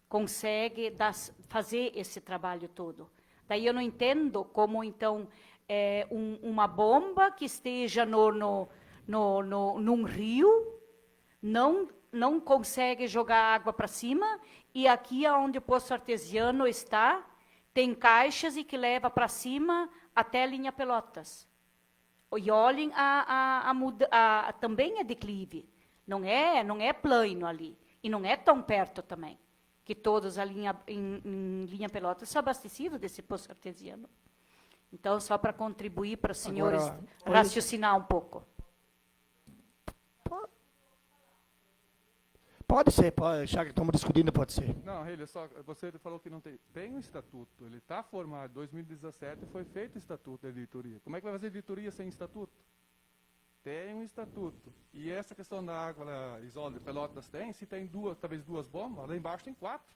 consegue fazer esse trabalho todo. Daí eu não entendo como, então, uma bomba que esteja num rio não consegue jogar água para cima, e aqui onde o poço artesiano está, tem caixas e que leva para cima até a linha Pelotas. E olhem, também é declive, não é plano ali, e não é tão perto também, que todos em linha Pelotas são abastecidos desse poço artesiano. Então, só para contribuir para os senhores raciocinar um pouco. Pode ser, já que estamos discutindo, pode ser. Não, Helio, só você falou que não tem. Tem um estatuto, ele está formado. Em 2017 foi feito o estatuto da editoria. Como é que vai fazer editoria sem estatuto? Tem um estatuto. E essa questão da água, Isolda, Pelotas tem, se tem talvez duas bombas, lá embaixo tem 4.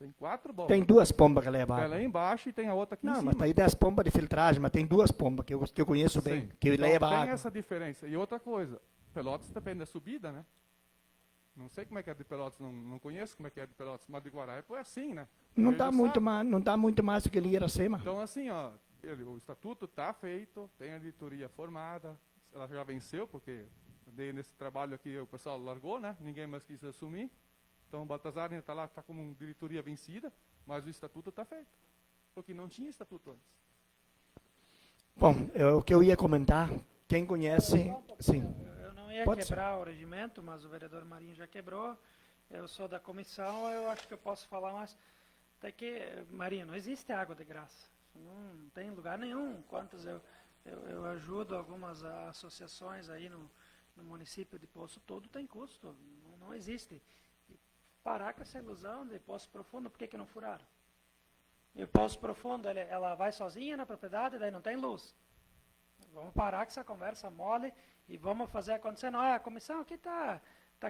Tem 4 bombas. Tem 2 pombas que levam Tem água. lá embaixo e tem a outra aqui em Não, cima. mas aí tem as pombas de filtragem, mas tem 2 pombas que eu conheço bem, Sim. que Então, leva tem água. essa diferença. E outra coisa, Pelotas depende da subida, né? Não sei como é que é de Pelotas, não conheço como é que é de Pelotas, mas de Guaraipo é assim, né? Não Ele está sabe. muito mais do que ele Iracema. Então, assim, ó, o estatuto está feito, tem a editoria formada, ela já venceu, porque nesse trabalho aqui o pessoal largou, né? Ninguém mais quis assumir. Então, o Baltazar ainda está lá, está como uma diretoria vencida, mas o estatuto está feito, porque não tinha estatuto antes. Bom, o que eu ia comentar, quem conhece, sim. Eu não ia Pode quebrar o regimento, mas o vereador Marinho já quebrou. Eu sou da comissão, eu acho que eu posso falar mais. Até que, Marinho, não existe água de graça. Não tem lugar nenhum. Quantas eu ajudo algumas associações aí no município de Poço, todo tem custo. Não existe. E parar com essa ilusão de Poço Profundo, por que não furaram? E o Poço Profundo, ela vai sozinha na propriedade, daí não tem luz. Vamos parar com essa conversa mole e vamos fazer acontecer. Não, a comissão aqui está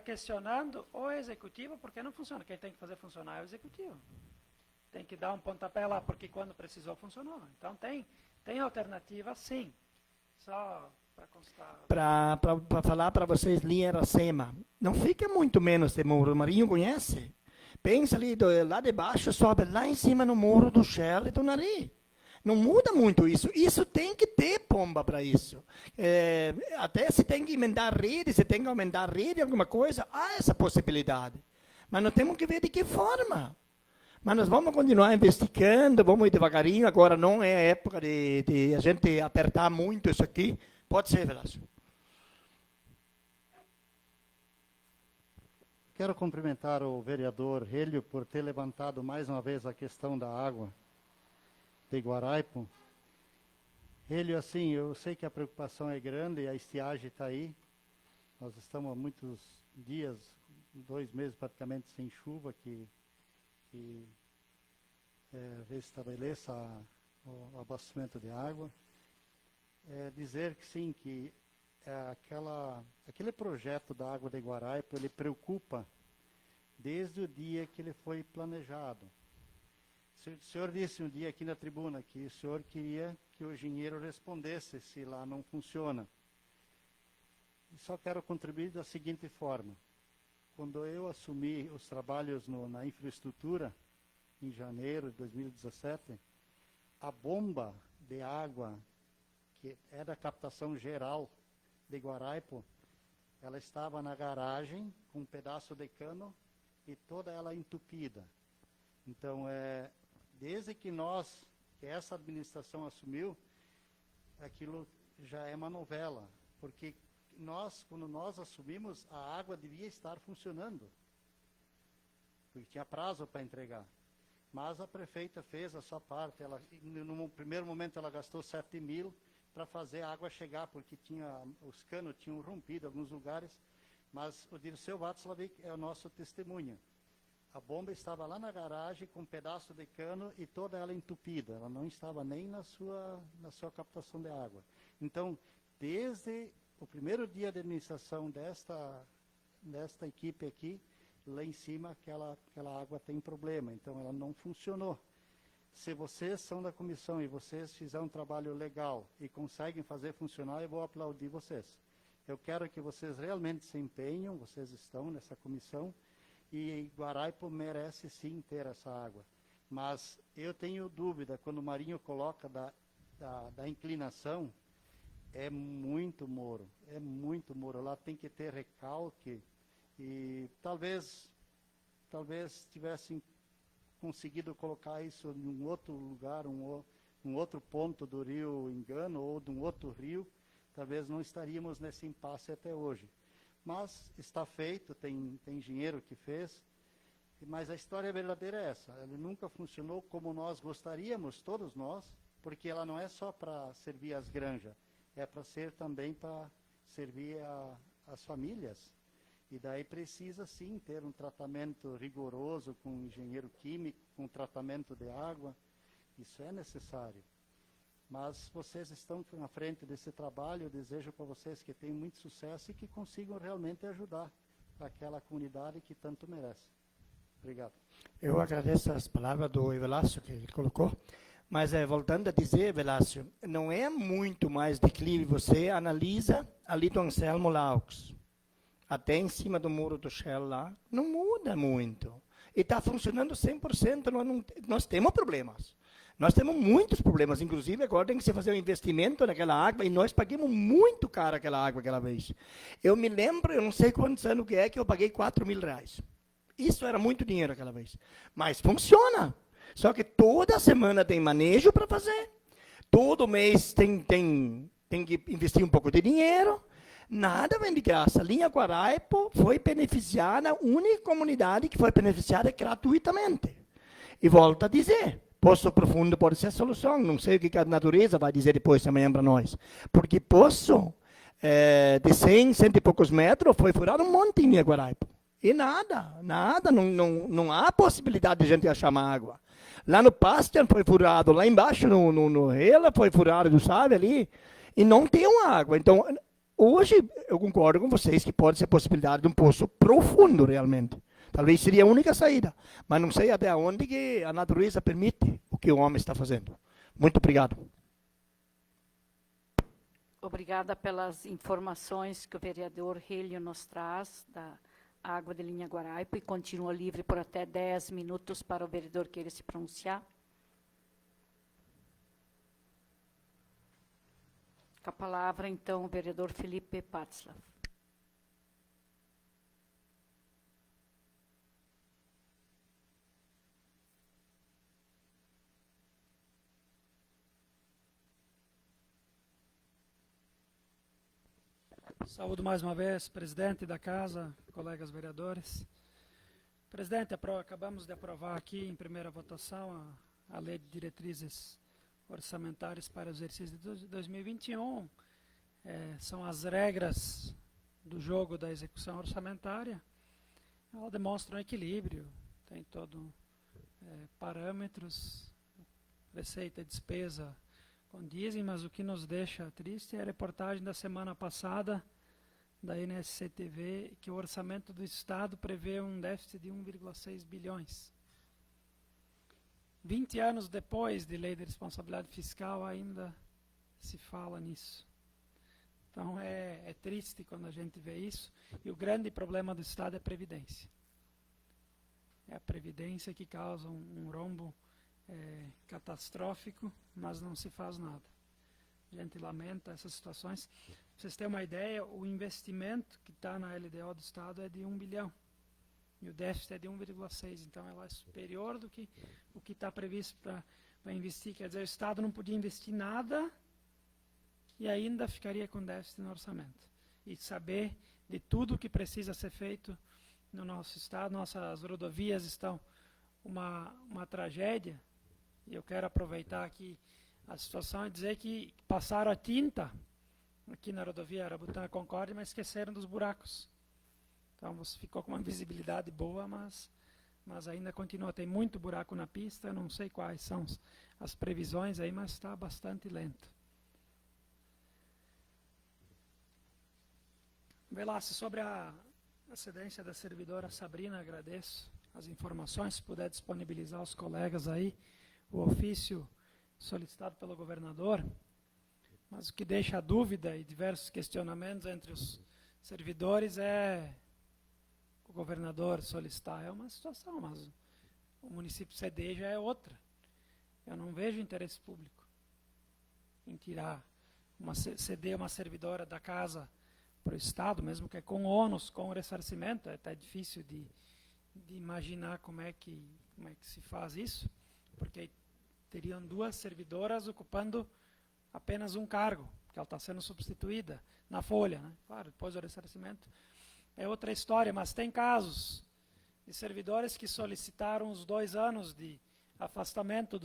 questionando o executivo porque não funciona. Quem tem que fazer funcionar é o executivo. Tem que dar um pontapé lá, porque quando precisou funcionou. Então tem alternativa, sim. Só para constar. Para falar para vocês, linha Iracema, não fica muito menos de Morro. O Marinho conhece? Pensa ali, lá de baixo, sobe lá em cima no Morro do Shell e do Nari. Não muda muito isso. Isso tem que ter pomba para isso. Até se tem que emendar rede, se tem que aumentar a rede, alguma coisa, há essa possibilidade. Mas nós temos que ver de que forma. Mas nós vamos continuar investigando, vamos ir devagarinho. Agora não é a época de a gente apertar muito isso aqui. Pode ser, Velasco. Quero cumprimentar o vereador Helio por ter levantado mais uma vez a questão da água de Guaraipo. Helio, assim, eu sei que a preocupação é grande, a estiagem está aí. Nós estamos há muitos dias, 2 meses praticamente sem chuva, que restabeleça o abastecimento de água. Dizer que sim, que aquele projeto da água de Guaraipo, ele preocupa desde o dia que ele foi planejado. O senhor disse um dia aqui na tribuna que o senhor queria que o engenheiro respondesse se lá não funciona. Só quero contribuir da seguinte forma. Quando eu assumi os trabalhos na infraestrutura, em janeiro de 2017, a bomba de água, que é da captação geral de Guaraipo, ela estava na garagem, com um pedaço de cano e toda ela entupida. Então, desde que nós que essa administração assumiu, aquilo já é uma novela, porque quando nós assumimos, a água devia estar funcionando, porque tinha prazo para entregar. Mas a prefeita fez a sua parte, no primeiro momento ela gastou 7 mil para fazer a água chegar, porque os canos tinham rompido em alguns lugares, mas o Dirceu Václavic é o nosso testemunha. A bomba estava lá na garagem com um pedaço de cano e toda ela entupida, ela não estava nem na sua captação de água. Então, desde o primeiro dia de administração desta equipe aqui, lá em cima aquela água tem problema, então ela não funcionou. Se vocês são da comissão e vocês fizeram um trabalho legal e conseguem fazer funcionar, eu vou aplaudir vocês. Eu quero que vocês realmente se empenham, vocês estão nessa comissão, e Guaraipo merece sim ter essa água. Mas eu tenho dúvida, quando o Marinho coloca da inclinação, é muito muro, lá tem que ter recalque, e talvez tivessem conseguido colocar isso em um outro lugar, um outro ponto do rio Engano, ou de um outro rio, talvez não estaríamos nesse impasse até hoje. Mas está feito, tem engenheiro que fez, mas a história verdadeira é essa. Ele nunca funcionou como nós gostaríamos, todos nós, porque ela não é só para servir as granjas, é para ser também para servir as famílias. E daí precisa sim ter um tratamento rigoroso com engenheiro químico, com tratamento de água, isso é necessário. Mas vocês estão na frente desse trabalho, eu desejo para vocês que tenham muito sucesso e que consigam realmente ajudar aquela comunidade que tanto merece. Obrigado. Eu agradeço as palavras do Evelácio que ele colocou, mas voltando a dizer, Evelácio, não é muito mais declive, você analisa ali do Anselmo Laux, até em cima do muro do Shell lá, não muda muito. E está funcionando 100%, nós temos problemas. Nós temos muitos problemas, inclusive agora tem que se fazer um investimento naquela água, e nós pagamos muito caro aquela água aquela vez. Eu me lembro, eu não sei quantos anos que eu paguei 4 mil reais. Isso era muito dinheiro aquela vez. Mas funciona. Só que toda semana tem manejo para fazer. Todo mês tem que investir um pouco de dinheiro. Nada vem de graça. A linha Guaraipo foi beneficiada, a única comunidade que foi beneficiada gratuitamente. E volto a dizer, Poço Profundo pode ser a solução. Não sei o que a natureza vai dizer depois amanhã para nós. Porque poço de 100 e poucos metros foi furado um monte em linha Guaraipo. E nada, não há possibilidade de a gente achar uma água. Lá no Pastian foi furado, lá embaixo no Rela foi furado, sabe, ali, e não tem uma água. Então, hoje, eu concordo com vocês que pode ser possibilidade de um poço profundo, realmente. Talvez seria a única saída, mas não sei até onde que a natureza permite o que o homem está fazendo. Muito obrigado. Obrigada pelas informações que o vereador Hélio nos traz da água de linha Guaraipo, e continua livre por até 10 minutos para o vereador queira se pronunciar. Com a palavra, então, o vereador Felipe Václavic. Saúdo mais uma vez, presidente da casa, colegas vereadores. Presidente, acabamos de aprovar aqui em primeira votação a Lei de Diretrizes Orçamentárias para o exercício de 2021. São as regras do jogo da execução orçamentária. Ela demonstra um equilíbrio, tem todo parâmetros, receita e despesa condizem, mas o que nos deixa triste é a reportagem da semana passada da NSC-TV, que o orçamento do Estado prevê um déficit de 1,6 bilhões. 20 anos depois de lei de responsabilidade fiscal, ainda se fala nisso. Então, é triste quando a gente vê isso, e o grande problema do Estado é a Previdência. É a Previdência que causa um rombo catastrófico, mas não se faz nada. A gente lamenta essas situações. Para vocês terem uma ideia, o investimento que está na LDO do Estado é de 1 bilhão. E o déficit é de 1,6. Então, ela é superior do que o que está previsto para investir. Quer dizer, o Estado não podia investir nada e ainda ficaria com déficit no orçamento. E saber de tudo que precisa ser feito no nosso Estado. Nossas rodovias estão uma tragédia. E eu quero aproveitar aqui a situação e dizer que passaram a tinta aqui na rodovia Arabutã-Concórdia, mas esqueceram dos buracos. Então você ficou com uma visibilidade boa, mas ainda continua. Tem muito buraco na pista, eu não sei quais são as previsões aí, mas está bastante lento. Velasco, sobre a cedência da servidora Sabrina, agradeço as informações, se puder disponibilizar aos colegas aí o ofício solicitado pelo governador, mas o que deixa a dúvida e diversos questionamentos entre os servidores é o governador solicitar, é uma situação, mas o município ceder já é outra. Eu não vejo interesse público em tirar, ceder uma servidora da casa para o Estado, mesmo que é com ônus, com ressarcimento. É até difícil de imaginar como é que se faz isso, porque teriam 2 servidoras ocupando apenas um cargo, porque ela está sendo substituída na folha, né? Claro, depois do ressarcimento é outra história, mas tem casos de servidores que solicitaram os 2 anos de afastamento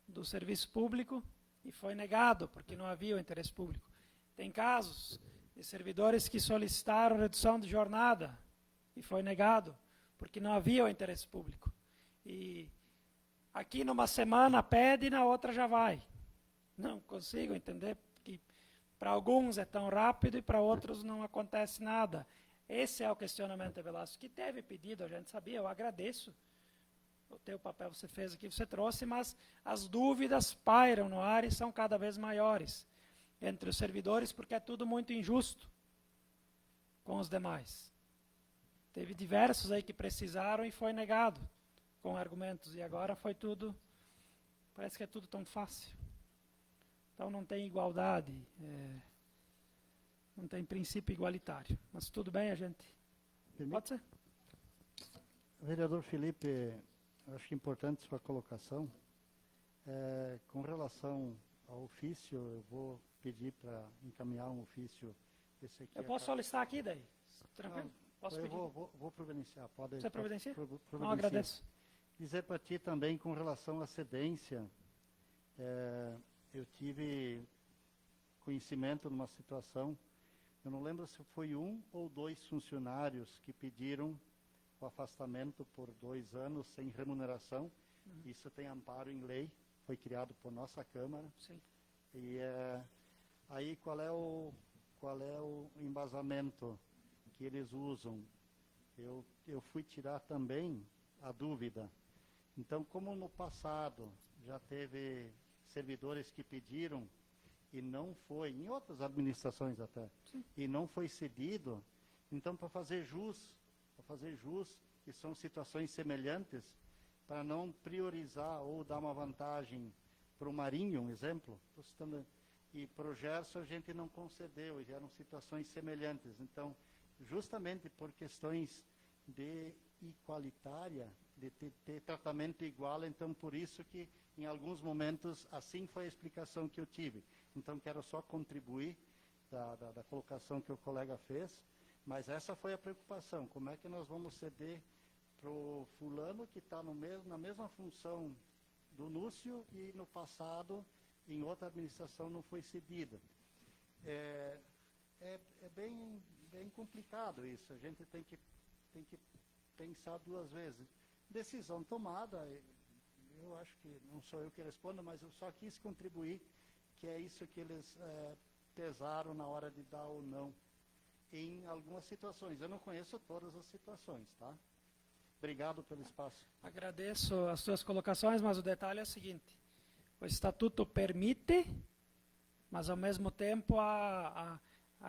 do serviço público e foi negado, porque não havia o interesse público. Tem casos de servidores que solicitaram redução de jornada e foi negado, porque não havia o interesse público. E aqui numa semana pede e na outra já vai. Não consigo entender que para alguns é tão rápido e para outros não acontece nada. Esse é o questionamento, Velasco, que teve pedido, a gente sabia, eu agradeço o teu papel você fez aqui, você trouxe, mas as dúvidas pairam no ar e são cada vez maiores entre os servidores, porque é tudo muito injusto com os demais. Teve diversos aí que precisaram e foi negado com argumentos, e agora foi tudo, parece que é tudo tão fácil. Então não tem igualdade, não tem princípio igualitário. Mas tudo bem, a gente... Pode ser? Vereador Felipe, acho que é importante sua colocação. Com relação ao ofício, eu vou pedir para encaminhar um ofício. Esse aqui Eu posso solicitar aqui daí? Tranquilo? Posso eu pedir? vou providenciar. Você providencia? providencia. Não, agradeço. Dizer para ti também, com relação à cedência, eu tive conhecimento numa situação, eu não lembro se foi 1 ou 2 funcionários que pediram o afastamento por 2 anos sem remuneração. Isso tem amparo em lei, foi criado por nossa Câmara. Sim. E aí qual é o embasamento que eles usam? Eu fui tirar também a dúvida. Então, como no passado já teve servidores que pediram e não foi, em outras administrações até, sim, e não foi cedido, então para fazer jus, que são situações semelhantes, para não priorizar ou dar uma vantagem para o Marinho, um exemplo, e para o Gerson a gente não concedeu, e eram situações semelhantes. Então, justamente por questões de igualitária, de ter tratamento igual, então por isso que em alguns momentos assim foi a explicação que eu tive. Então quero só contribuir da colocação que o colega fez, mas essa foi a preocupação, como é que nós vamos ceder para o fulano que está na mesma função do Núcio e no passado em outra administração não foi cedida. É bem complicado isso, a gente tem que pensar 2 vezes. Decisão tomada, eu acho que não sou eu que respondo, mas eu só quis contribuir, que é isso que eles pesaram na hora de dar ou não em algumas situações. Eu não conheço todas as situações, tá? Obrigado pelo espaço. Agradeço as suas colocações, mas o detalhe é o seguinte: o Estatuto permite, mas ao mesmo tempo a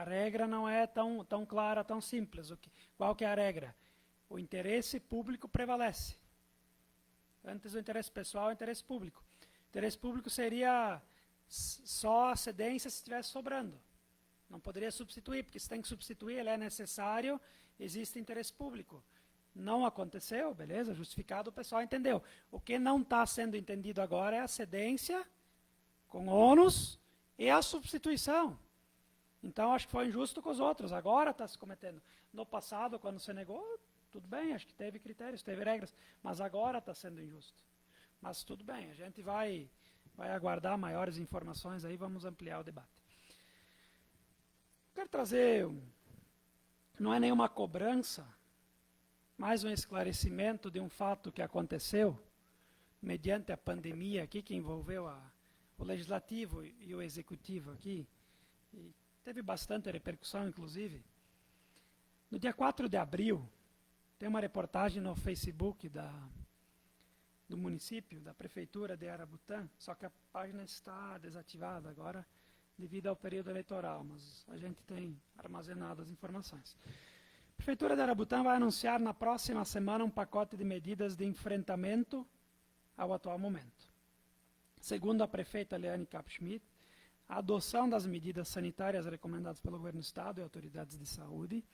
regra não é tão clara, tão simples. Qual que é a regra? O interesse público prevalece. Antes do interesse pessoal, o interesse público. O interesse público seria só a cedência se estivesse sobrando. Não poderia substituir, porque se tem que substituir, ele é necessário, existe interesse público. Não aconteceu, beleza, justificado, o pessoal entendeu. O que não está sendo entendido agora é a cedência com ônus e a substituição. Então, acho que foi injusto com os outros. Agora está se cometendo. No passado, quando se negou, tudo bem, acho que teve critérios, teve regras, mas agora está sendo injusto. Mas tudo bem, a gente vai aguardar maiores informações aí, vamos ampliar o debate. Quero trazer, não é nenhuma cobrança, mais um esclarecimento de um fato que aconteceu mediante a pandemia aqui, que envolveu o Legislativo e o Executivo aqui, e teve bastante repercussão, inclusive. No dia 4 de abril, tem uma reportagem no Facebook do município, da Prefeitura de Arabutã, só que a página está desativada agora, devido ao período eleitoral, mas a gente tem armazenado as informações. A Prefeitura de Arabutã vai anunciar na próxima semana um pacote de medidas de enfrentamento ao atual momento. Segundo a prefeita Leane Kapschmidt, a adoção das medidas sanitárias recomendadas pelo Governo do Estado e autoridades de saúde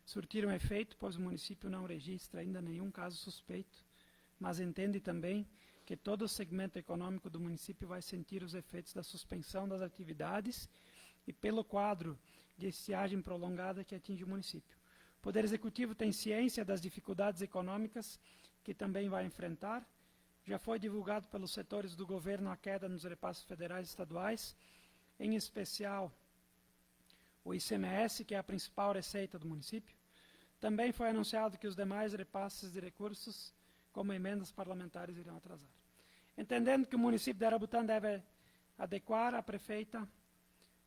surtiram efeito, pois o município não registra ainda nenhum caso suspeito, mas entende também que todo o segmento econômico do município vai sentir os efeitos da suspensão das atividades e pelo quadro de estiagem prolongada que atinge o município. O Poder Executivo tem ciência das dificuldades econômicas que também vai enfrentar. Já foi divulgado pelos setores do governo a queda nos repasses federais e estaduais, em especial o ICMS, que é a principal receita do município. Também foi anunciado que os demais repasses de recursos, como emendas parlamentares, irão atrasar. Entendendo que o município de Arabutã deve adequar, a prefeita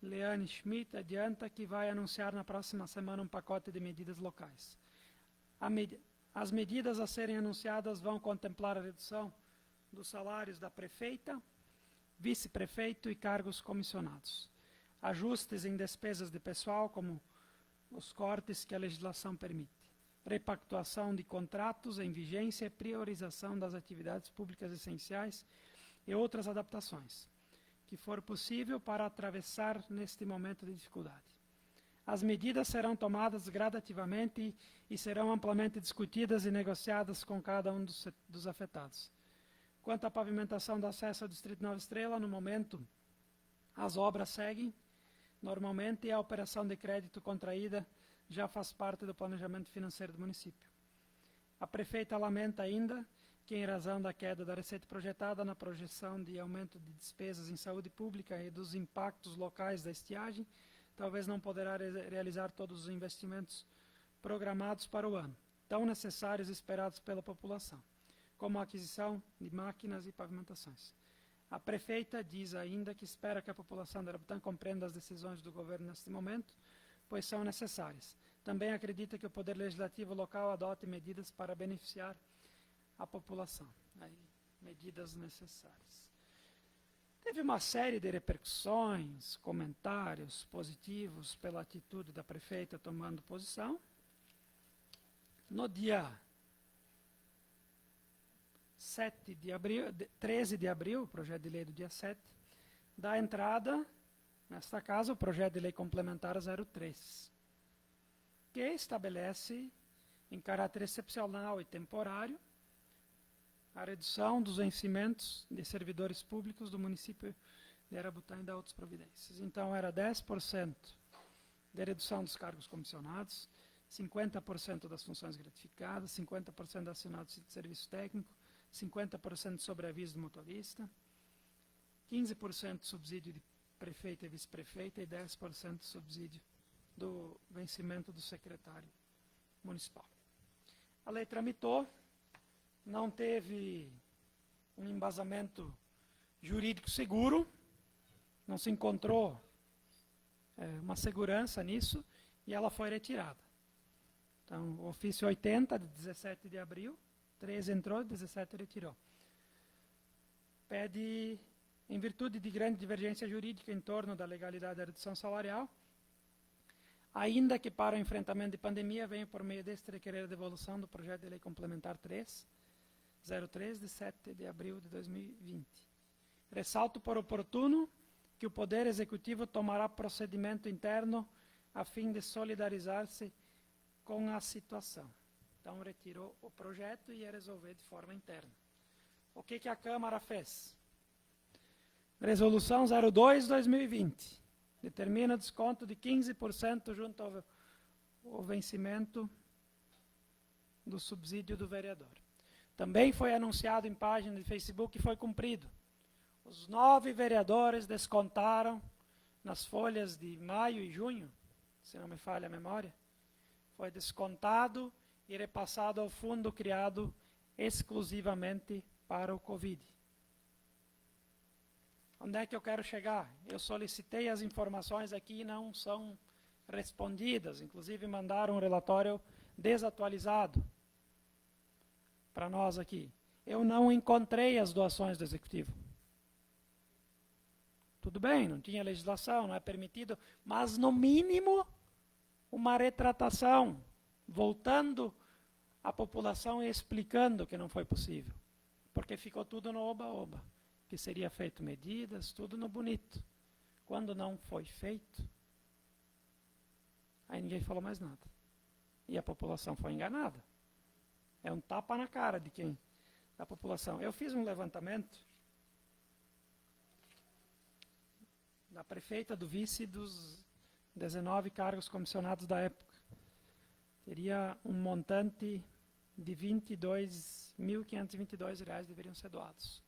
Leane Schmidt adianta que vai anunciar na próxima semana um pacote de medidas locais. As medidas a serem anunciadas vão contemplar a redução dos salários da prefeita, vice-prefeito e cargos comissionados. Ajustes em despesas de pessoal, como os cortes que a legislação permite. Repactuação de contratos em vigência e priorização das atividades públicas essenciais e outras adaptações, que for possível para atravessar neste momento de dificuldade. As medidas serão tomadas gradativamente e serão amplamente discutidas e negociadas com cada um dos afetados. Quanto à pavimentação do acesso ao Distrito Nova Estrela, no momento, as obras seguem normalmente e a operação de crédito contraída já faz parte do planejamento financeiro do município. A prefeita lamenta ainda que, em razão da queda da receita projetada na projeção de aumento de despesas em saúde pública e dos impactos locais da estiagem, talvez não poderá realizar todos os investimentos programados para o ano, tão necessários e esperados pela população, como a aquisição de máquinas e pavimentações. A prefeita diz ainda que espera que a população de Arabutã compreenda as decisões do governo neste momento, pois são necessárias. Também acredita que o Poder Legislativo local adote medidas para beneficiar a população. Aí, medidas necessárias. Teve uma série de repercussões, comentários positivos pela atitude da prefeita tomando posição. No dia 13 de abril, o projeto de lei do dia 7, dá entrada, nesta casa, o projeto de lei complementar 03, que estabelece, em caráter excepcional e temporário, a redução dos vencimentos de servidores públicos do município de Arabutã e da outras providências. Então, era 10% de redução dos cargos comissionados, 50% das funções gratificadas, 50% de assinados de serviço técnico, 50% de sobreaviso do motorista, 15% de subsídio de prefeita e vice-prefeita e 10% de subsídio do vencimento do secretário municipal. A lei tramitou, não teve um embasamento jurídico seguro, não se encontrou uma segurança nisso e ela foi retirada. Então, o ofício 80, de 17 de abril, 13 entrou, 17 retirou. Pede, em virtude de grande divergência jurídica em torno da legalidade da redução salarial, ainda que para o enfrentamento de pandemia, venho por meio deste requerer a devolução do projeto de lei complementar 03, de 7 de abril de 2020. Ressalto por oportuno que o Poder Executivo tomará procedimento interno a fim de solidarizar-se com a situação. Então, retirou o projeto e ia resolver de forma interna. O que a Câmara fez? Resolução 02/2020. Determina desconto de 15% junto ao vencimento do subsídio do vereador. Também foi anunciado em página de Facebook e foi cumprido. Os 9 vereadores descontaram nas folhas de maio e junho, se não me falha a memória, foi descontado e repassado ao fundo criado exclusivamente para o Covid. Onde é que eu quero chegar? Eu solicitei as informações aqui e não são respondidas. Inclusive mandaram um relatório desatualizado para nós aqui. Eu não encontrei as doações do Executivo. Tudo bem, não tinha legislação, não é permitido, mas no mínimo uma retratação, voltando à população e explicando que não foi possível. Porque ficou tudo no oba-oba. Que seria feito medidas, tudo no bonito. Quando não foi feito, aí ninguém falou mais nada. E a população foi enganada. É um tapa na cara de quem? Da população. Eu fiz um levantamento da prefeita, do vice e dos 19 cargos comissionados da época. Teria um montante de R$ 22.522 deveriam ser doados.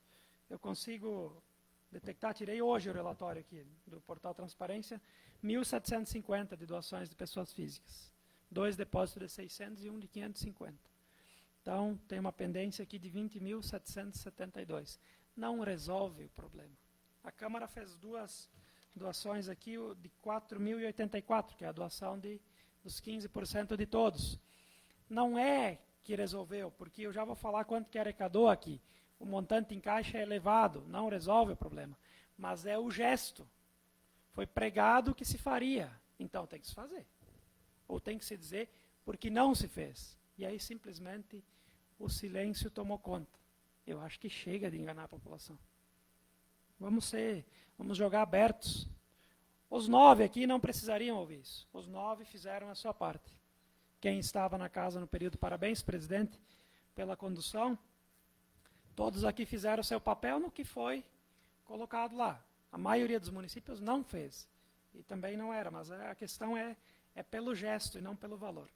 Eu consigo detectar, tirei hoje o relatório aqui do Portal Transparência, 1.750 de doações de pessoas físicas. 2 depósitos de 600 e um de 550. Então, tem uma pendência aqui de 20.772. Não resolve o problema. A Câmara fez 2 doações aqui de 4.084, que é a doação dos 15% de todos. Não é que resolveu, porque eu já vou falar quanto que arrecadou aqui. O montante em caixa é elevado, não resolve o problema. Mas é o gesto. Foi pregado que se faria, então tem que se fazer. Ou tem que se dizer porque não se fez. E aí simplesmente o silêncio tomou conta. Eu acho que chega de enganar a população. Vamos jogar abertos. Os 9 aqui não precisariam ouvir isso. Os 9 fizeram a sua parte. Quem estava na casa no período, parabéns, presidente, pela condução. Todos aqui fizeram o seu papel no que foi colocado lá. A maioria dos municípios não fez. E também não era, mas a questão é pelo gesto e não pelo valor.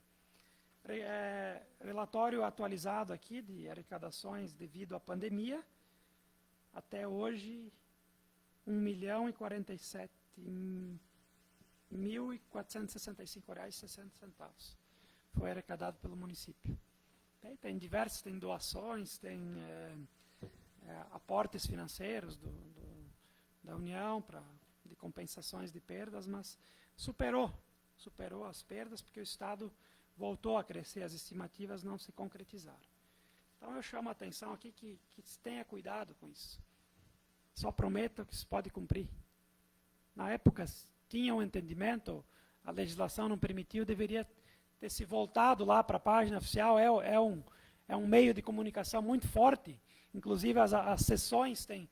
Relatório atualizado aqui de arrecadações devido à pandemia. Até hoje, R$ 1.047.465,60 foi arrecadado pelo município. Tem diversos, tem doações, tem aportes financeiros da União de compensações de perdas, mas superou as perdas, porque o Estado voltou a crescer, as estimativas não se concretizaram. Então eu chamo a atenção aqui que se tenha cuidado com isso. Só prometo que se pode cumprir. Na época tinha um entendimento, a legislação não permitiu, deveria ter se voltado lá para a página oficial, é um meio de comunicação muito forte, inclusive as sessões têm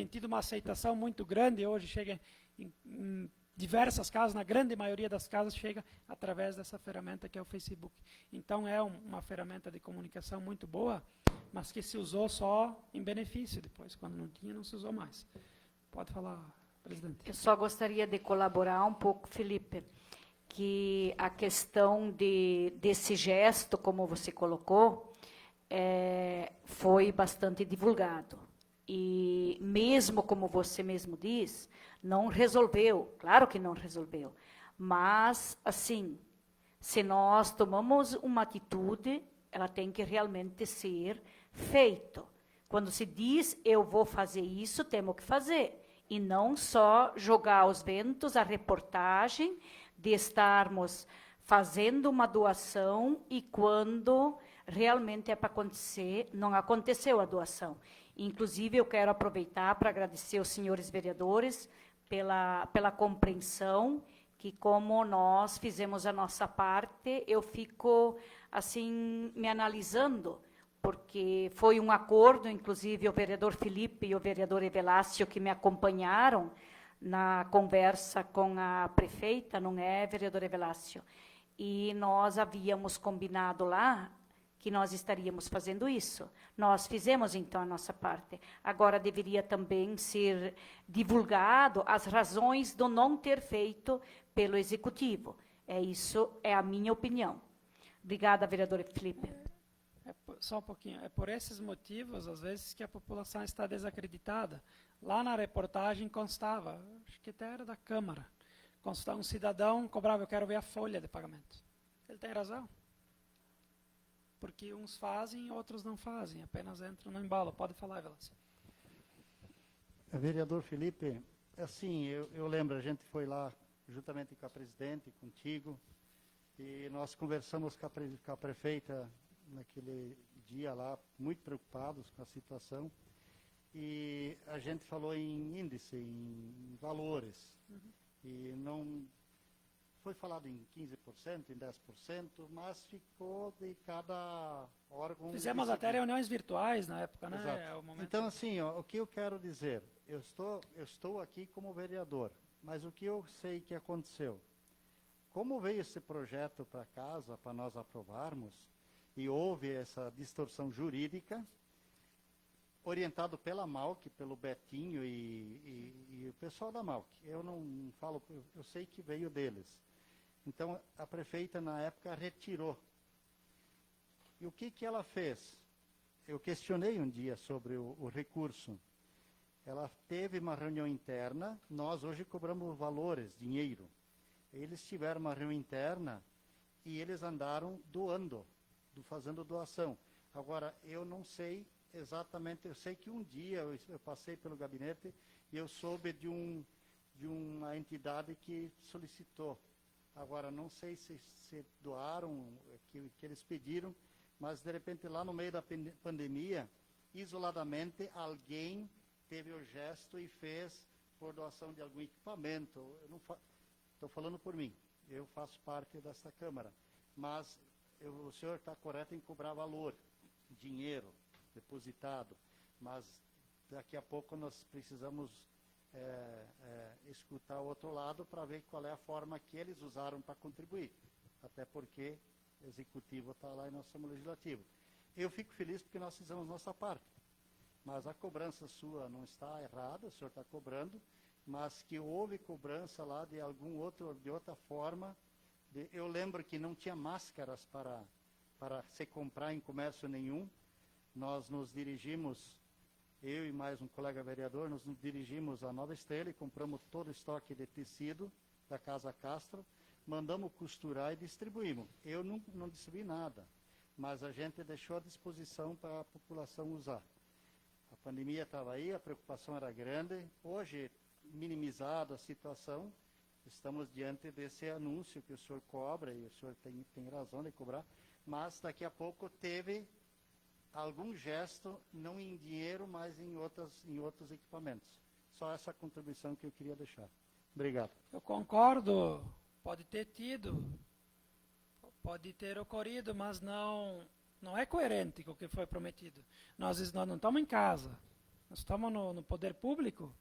tido uma aceitação muito grande, hoje chega em diversas casas, na grande maioria das casas chega através dessa ferramenta que é o Facebook. Então é uma ferramenta de comunicação muito boa, mas que se usou só em benefício depois, quando não tinha, não se usou mais. Pode falar, presidente. Eu só gostaria de colaborar um pouco, Felipe, que a questão desse gesto, como você colocou, foi bastante divulgado. E mesmo, como você mesmo diz, não resolveu, claro que não resolveu, mas, assim, se nós tomamos uma atitude, ela tem que realmente ser feita. Quando se diz, eu vou fazer isso, temos que fazer, e não só jogar aos ventos a reportagem de estarmos fazendo uma doação e quando realmente é para acontecer, não aconteceu a doação. Inclusive, eu quero aproveitar para agradecer aos senhores vereadores pela compreensão, que como nós fizemos a nossa parte, eu fico, assim, me analisando, porque foi um acordo, inclusive o vereador Felipe e o vereador Evelácio que me acompanharam na conversa com a prefeita, não é, vereador Evelácio? E nós havíamos combinado lá que nós estaríamos fazendo isso. Nós fizemos, então, a nossa parte. Agora deveria também ser divulgado as razões do não ter feito pelo Executivo. Isso é a minha opinião. Obrigada, vereador Felipe. Só um pouquinho. É por esses motivos, às vezes, que a população está desacreditada. Lá na reportagem constava, acho que até era da Câmara, constava um cidadão cobrava, eu quero ver a folha de pagamento. Ele tem razão. Porque uns fazem, outros não fazem, apenas entram no embalo. Pode falar, Velasco. Vereador Felipe, assim, eu lembro, a gente foi lá juntamente com a presidente, contigo, e nós conversamos com a prefeita naquele dia lá, muito preocupados com a situação, e a gente falou em índice, em valores, e não foi falado em 15%, em 10%, mas ficou de cada órgão. Fizemos até reuniões virtuais na época, né? Exato. É o momento. Então, assim, ó, o que eu quero dizer, eu estou aqui como vereador, mas o que eu sei que aconteceu? Como veio esse projeto para casa, para nós aprovarmos, e houve essa distorção jurídica, orientado pela Malc, pelo Betinho e o pessoal da Malc. Eu não falo, eu sei que veio deles. Então, a prefeita, na época, retirou. E o que ela fez? Eu questionei um dia sobre o recurso. Ela teve uma reunião interna, nós hoje cobramos valores, dinheiro. Eles tiveram uma reunião interna e eles andaram doando, fazendo doação. Agora, eu não sei exatamente, eu sei que um dia eu passei pelo gabinete e eu soube de uma entidade que solicitou. Agora, não sei se doaram, que eles pediram, mas de repente lá no meio da pandemia, isoladamente, alguém teve o gesto e fez por doação de algum equipamento. Eu não estou falando por mim, eu faço parte dessa Câmara, mas o senhor está correto em cobrar valor, dinheiro depositado, mas daqui a pouco nós precisamos escutar o outro lado para ver qual é a forma que eles usaram para contribuir, até porque o executivo está lá e nós somos legislativo. Eu fico feliz porque nós fizemos nossa parte, mas a cobrança sua não está errada, o senhor está cobrando, mas que houve cobrança lá de de outra forma. Eu lembro que não tinha máscaras para se comprar em comércio nenhum. Nós nos dirigimos, eu e mais um colega vereador, nos dirigimos à Nova Estrela e compramos todo o estoque de tecido da Casa Castro, mandamos costurar e distribuímos. Eu não distribuí nada, mas a gente deixou à disposição para a população usar. A pandemia estava aí, a preocupação era grande. Hoje, minimizada a situação, estamos diante desse anúncio que o senhor cobra, e o senhor tem razão de cobrar, mas daqui a pouco teve algum gesto, não em dinheiro, mas em outros equipamentos. Só essa contribuição que eu queria deixar. Obrigado. Eu concordo, pode ter tido, pode ter ocorrido, mas não é coerente com o que foi prometido. Nós não estamos em casa, nós estamos no poder público,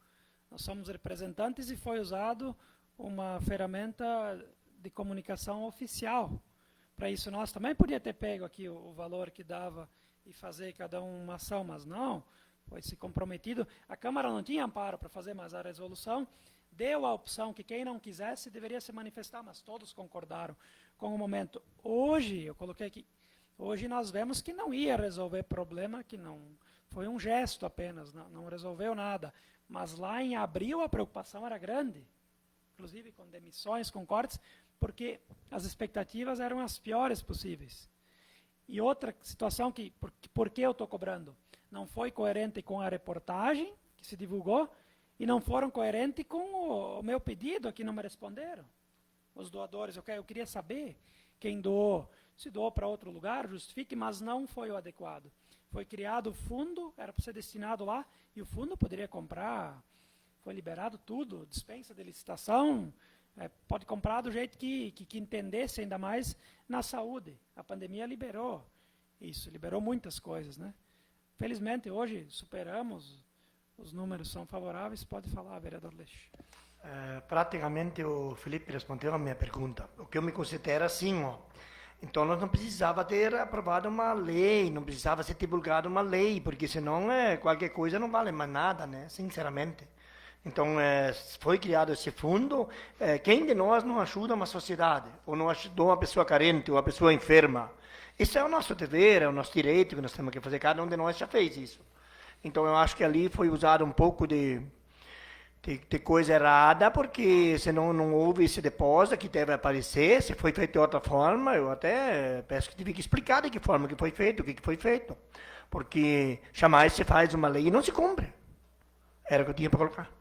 nós somos representantes e foi usado uma ferramenta de comunicação oficial. Para isso, nós também podíamos ter pego aqui o valor que dava e fazer cada uma ação, mas não, foi se comprometido. A Câmara não tinha amparo para fazer, mas a resolução deu a opção que quem não quisesse deveria se manifestar, mas todos concordaram com o momento. Hoje, eu coloquei aqui, hoje nós vemos que não ia resolver problema, que não foi um gesto apenas, não resolveu nada. Mas lá em abril a preocupação era grande, inclusive com demissões, com cortes, porque as expectativas eram as piores possíveis. E outra situação que, por que eu estou cobrando? Não foi coerente com a reportagem que se divulgou e não foram coerentes com o meu pedido, que não me responderam. Os doadores, eu queria saber quem doou, se doou para outro lugar, justifique, mas não foi o adequado. Foi criado o fundo, era para ser destinado lá, e o fundo poderia comprar, foi liberado tudo, dispensa de licitação, pode comprar do jeito que entendesse, ainda mais na saúde. A pandemia liberou isso, liberou muitas coisas, né? Felizmente, hoje, superamos, os números são favoráveis. Pode falar, vereador Leix. Praticamente o Felipe respondeu a minha pergunta. O que eu me considero assim, Então, nós não precisava ter aprovado uma lei, não precisava ser divulgada uma lei, porque senão qualquer coisa não vale mais nada, né? Sinceramente. Então, foi criado esse fundo. Quem de nós não ajuda uma sociedade? Ou não ajudou uma pessoa carente, ou uma pessoa enferma? Esse é o nosso dever, é o nosso direito que nós temos que fazer. Cada um de nós já fez isso. Então, eu acho que ali foi usado um pouco de coisa errada, porque senão não houve esse depósito que deve aparecer. Se foi feito de outra forma, eu até peço que tive que explicar de que forma que foi feito, o que foi feito. Porque jamais se faz uma lei e não se cumpre. Era o que eu tinha para colocar.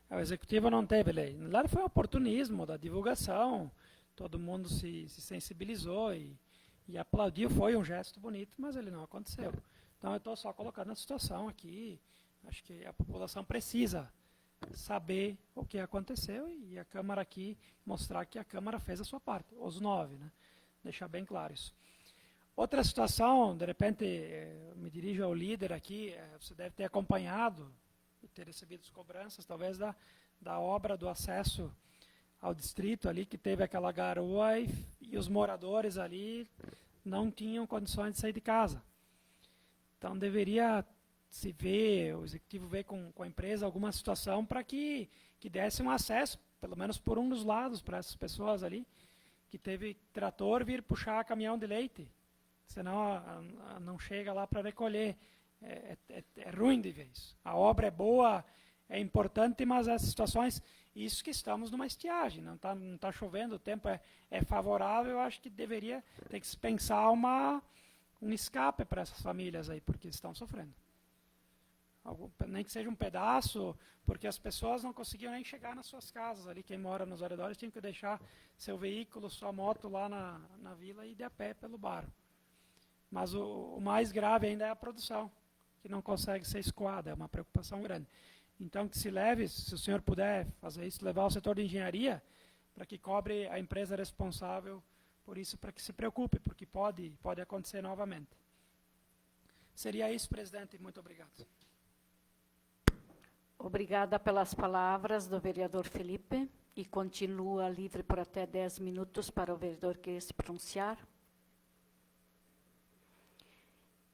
O executivo não teve lei. Na verdade, foi um oportunismo da divulgação. Todo mundo se sensibilizou e aplaudiu. Foi um gesto bonito, mas ele não aconteceu. Então, eu estou só colocando a situação aqui. Acho que a população precisa saber o que aconteceu e a Câmara aqui mostrar que a Câmara fez a sua parte, os 9, né? Deixar bem claro isso. Outra situação, de repente, me dirijo ao líder aqui, você deve ter acompanhado e ter recebido as cobranças, talvez, da obra do acesso ao distrito ali, que teve aquela garoa e os moradores ali não tinham condições de sair de casa. Então, deveria se vê, o executivo vê com a empresa alguma situação para que desse um acesso, pelo menos por um dos lados, para essas pessoas ali, que teve trator vir puxar caminhão de leite, senão não chega lá para recolher. É ruim de ver isso. A obra é boa, é importante, mas as situações, isso que estamos numa estiagem, não tá chovendo, o tempo é favorável, eu acho que deveria ter que se pensar um escape para essas famílias aí, porque estão sofrendo. Nem que seja um pedaço, porque as pessoas não conseguiam nem chegar nas suas casas ali, quem mora nos arredores tinha que deixar seu veículo, sua moto lá na vila e ir de a pé pelo bairro. Mas o mais grave ainda é a produção, que não consegue ser escoada, é uma preocupação grande. Então, que se leve, se o senhor puder fazer isso, levar o setor de engenharia, para que cobre a empresa responsável por isso, para que se preocupe, porque pode acontecer novamente. Seria isso, presidente, muito obrigado. Obrigada pelas palavras do vereador Felipe e continua livre por até 10 minutos para o vereador que se pronunciar.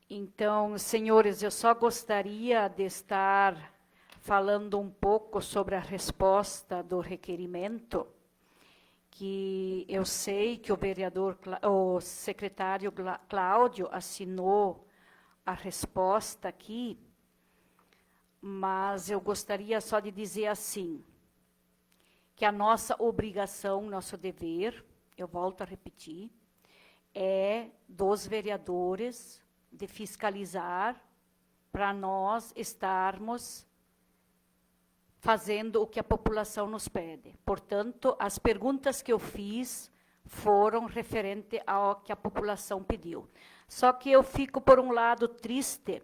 Então, senhores, eu só gostaria de estar falando um pouco sobre a resposta do requerimento, que eu sei que o secretário Cláudio assinou a resposta aqui, mas eu gostaria só de dizer assim, que a nossa obrigação, nosso dever, eu volto a repetir, é dos vereadores de fiscalizar para nós estarmos fazendo o que a população nos pede. Portanto, as perguntas que eu fiz foram referente ao que a população pediu. Só que eu fico, por um lado, triste,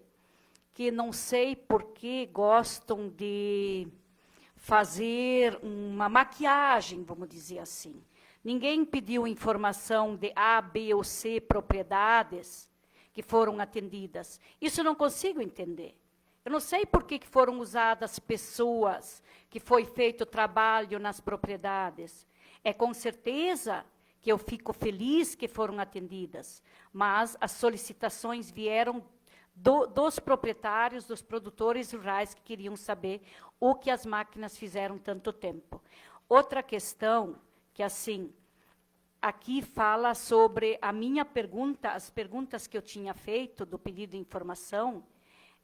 que não sei por que gostam de fazer uma maquiagem, vamos dizer assim. Ninguém pediu informação de A, B ou C propriedades que foram atendidas. Isso eu não consigo entender. Eu não sei por que foram usadas pessoas, que foi feito trabalho nas propriedades. É com certeza que eu fico feliz que foram atendidas, mas as solicitações vieram dos proprietários, dos produtores rurais que queriam saber o que as máquinas fizeram tanto tempo. Outra questão, que assim, aqui fala sobre a minha pergunta, as perguntas que eu tinha feito do pedido de informação,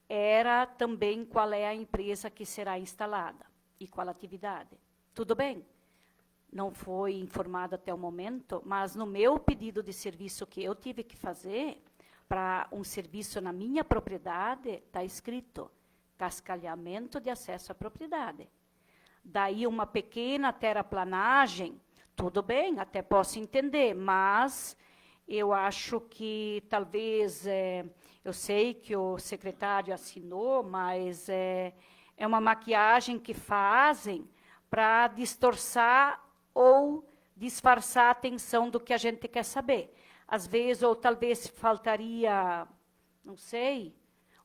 era também qual é a empresa que será instalada e qual a atividade. Tudo bem, não foi informado até o momento, mas no meu pedido de serviço que eu tive que fazer, para um serviço na minha propriedade, está escrito cascalhamento de acesso à propriedade. Daí uma pequena terraplanagem, tudo bem, até posso entender, mas eu acho que talvez, eu sei que o secretário assinou, mas é uma maquiagem que fazem para distorcer ou disfarçar a atenção do que a gente quer saber. Às vezes, ou talvez faltaria, não sei,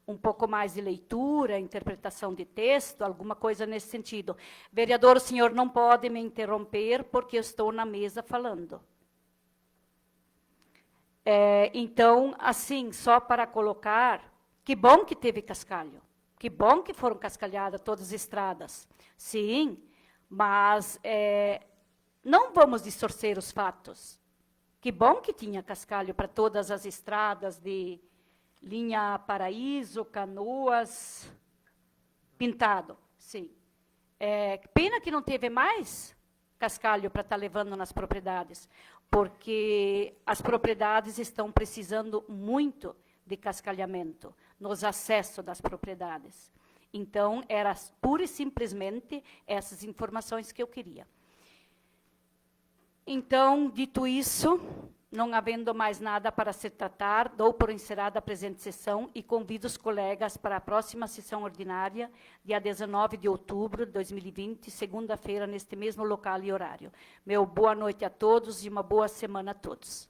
um pouco mais de leitura, interpretação de texto, alguma coisa nesse sentido. Vereador, o senhor não pode me interromper, porque eu estou na mesa falando. Então, assim, só para colocar, que bom que teve cascalho, que bom que foram cascalhadas todas as estradas, sim, mas não vamos distorcer os fatos. Que bom que tinha cascalho para todas as estradas de linha Paraíso, Canoas, pintado, sim. Pena que não teve mais cascalho para estar levando nas propriedades, porque as propriedades estão precisando muito de cascalhamento nos acessos das propriedades. Então, era pura e simplesmente essas informações que eu queria. Então, dito isso, não havendo mais nada para se tratar, dou por encerrada a presente sessão e convido os colegas para a próxima sessão ordinária, dia 19 de outubro de 2020, segunda-feira, neste mesmo local e horário. Boa noite a todos e uma boa semana a todos.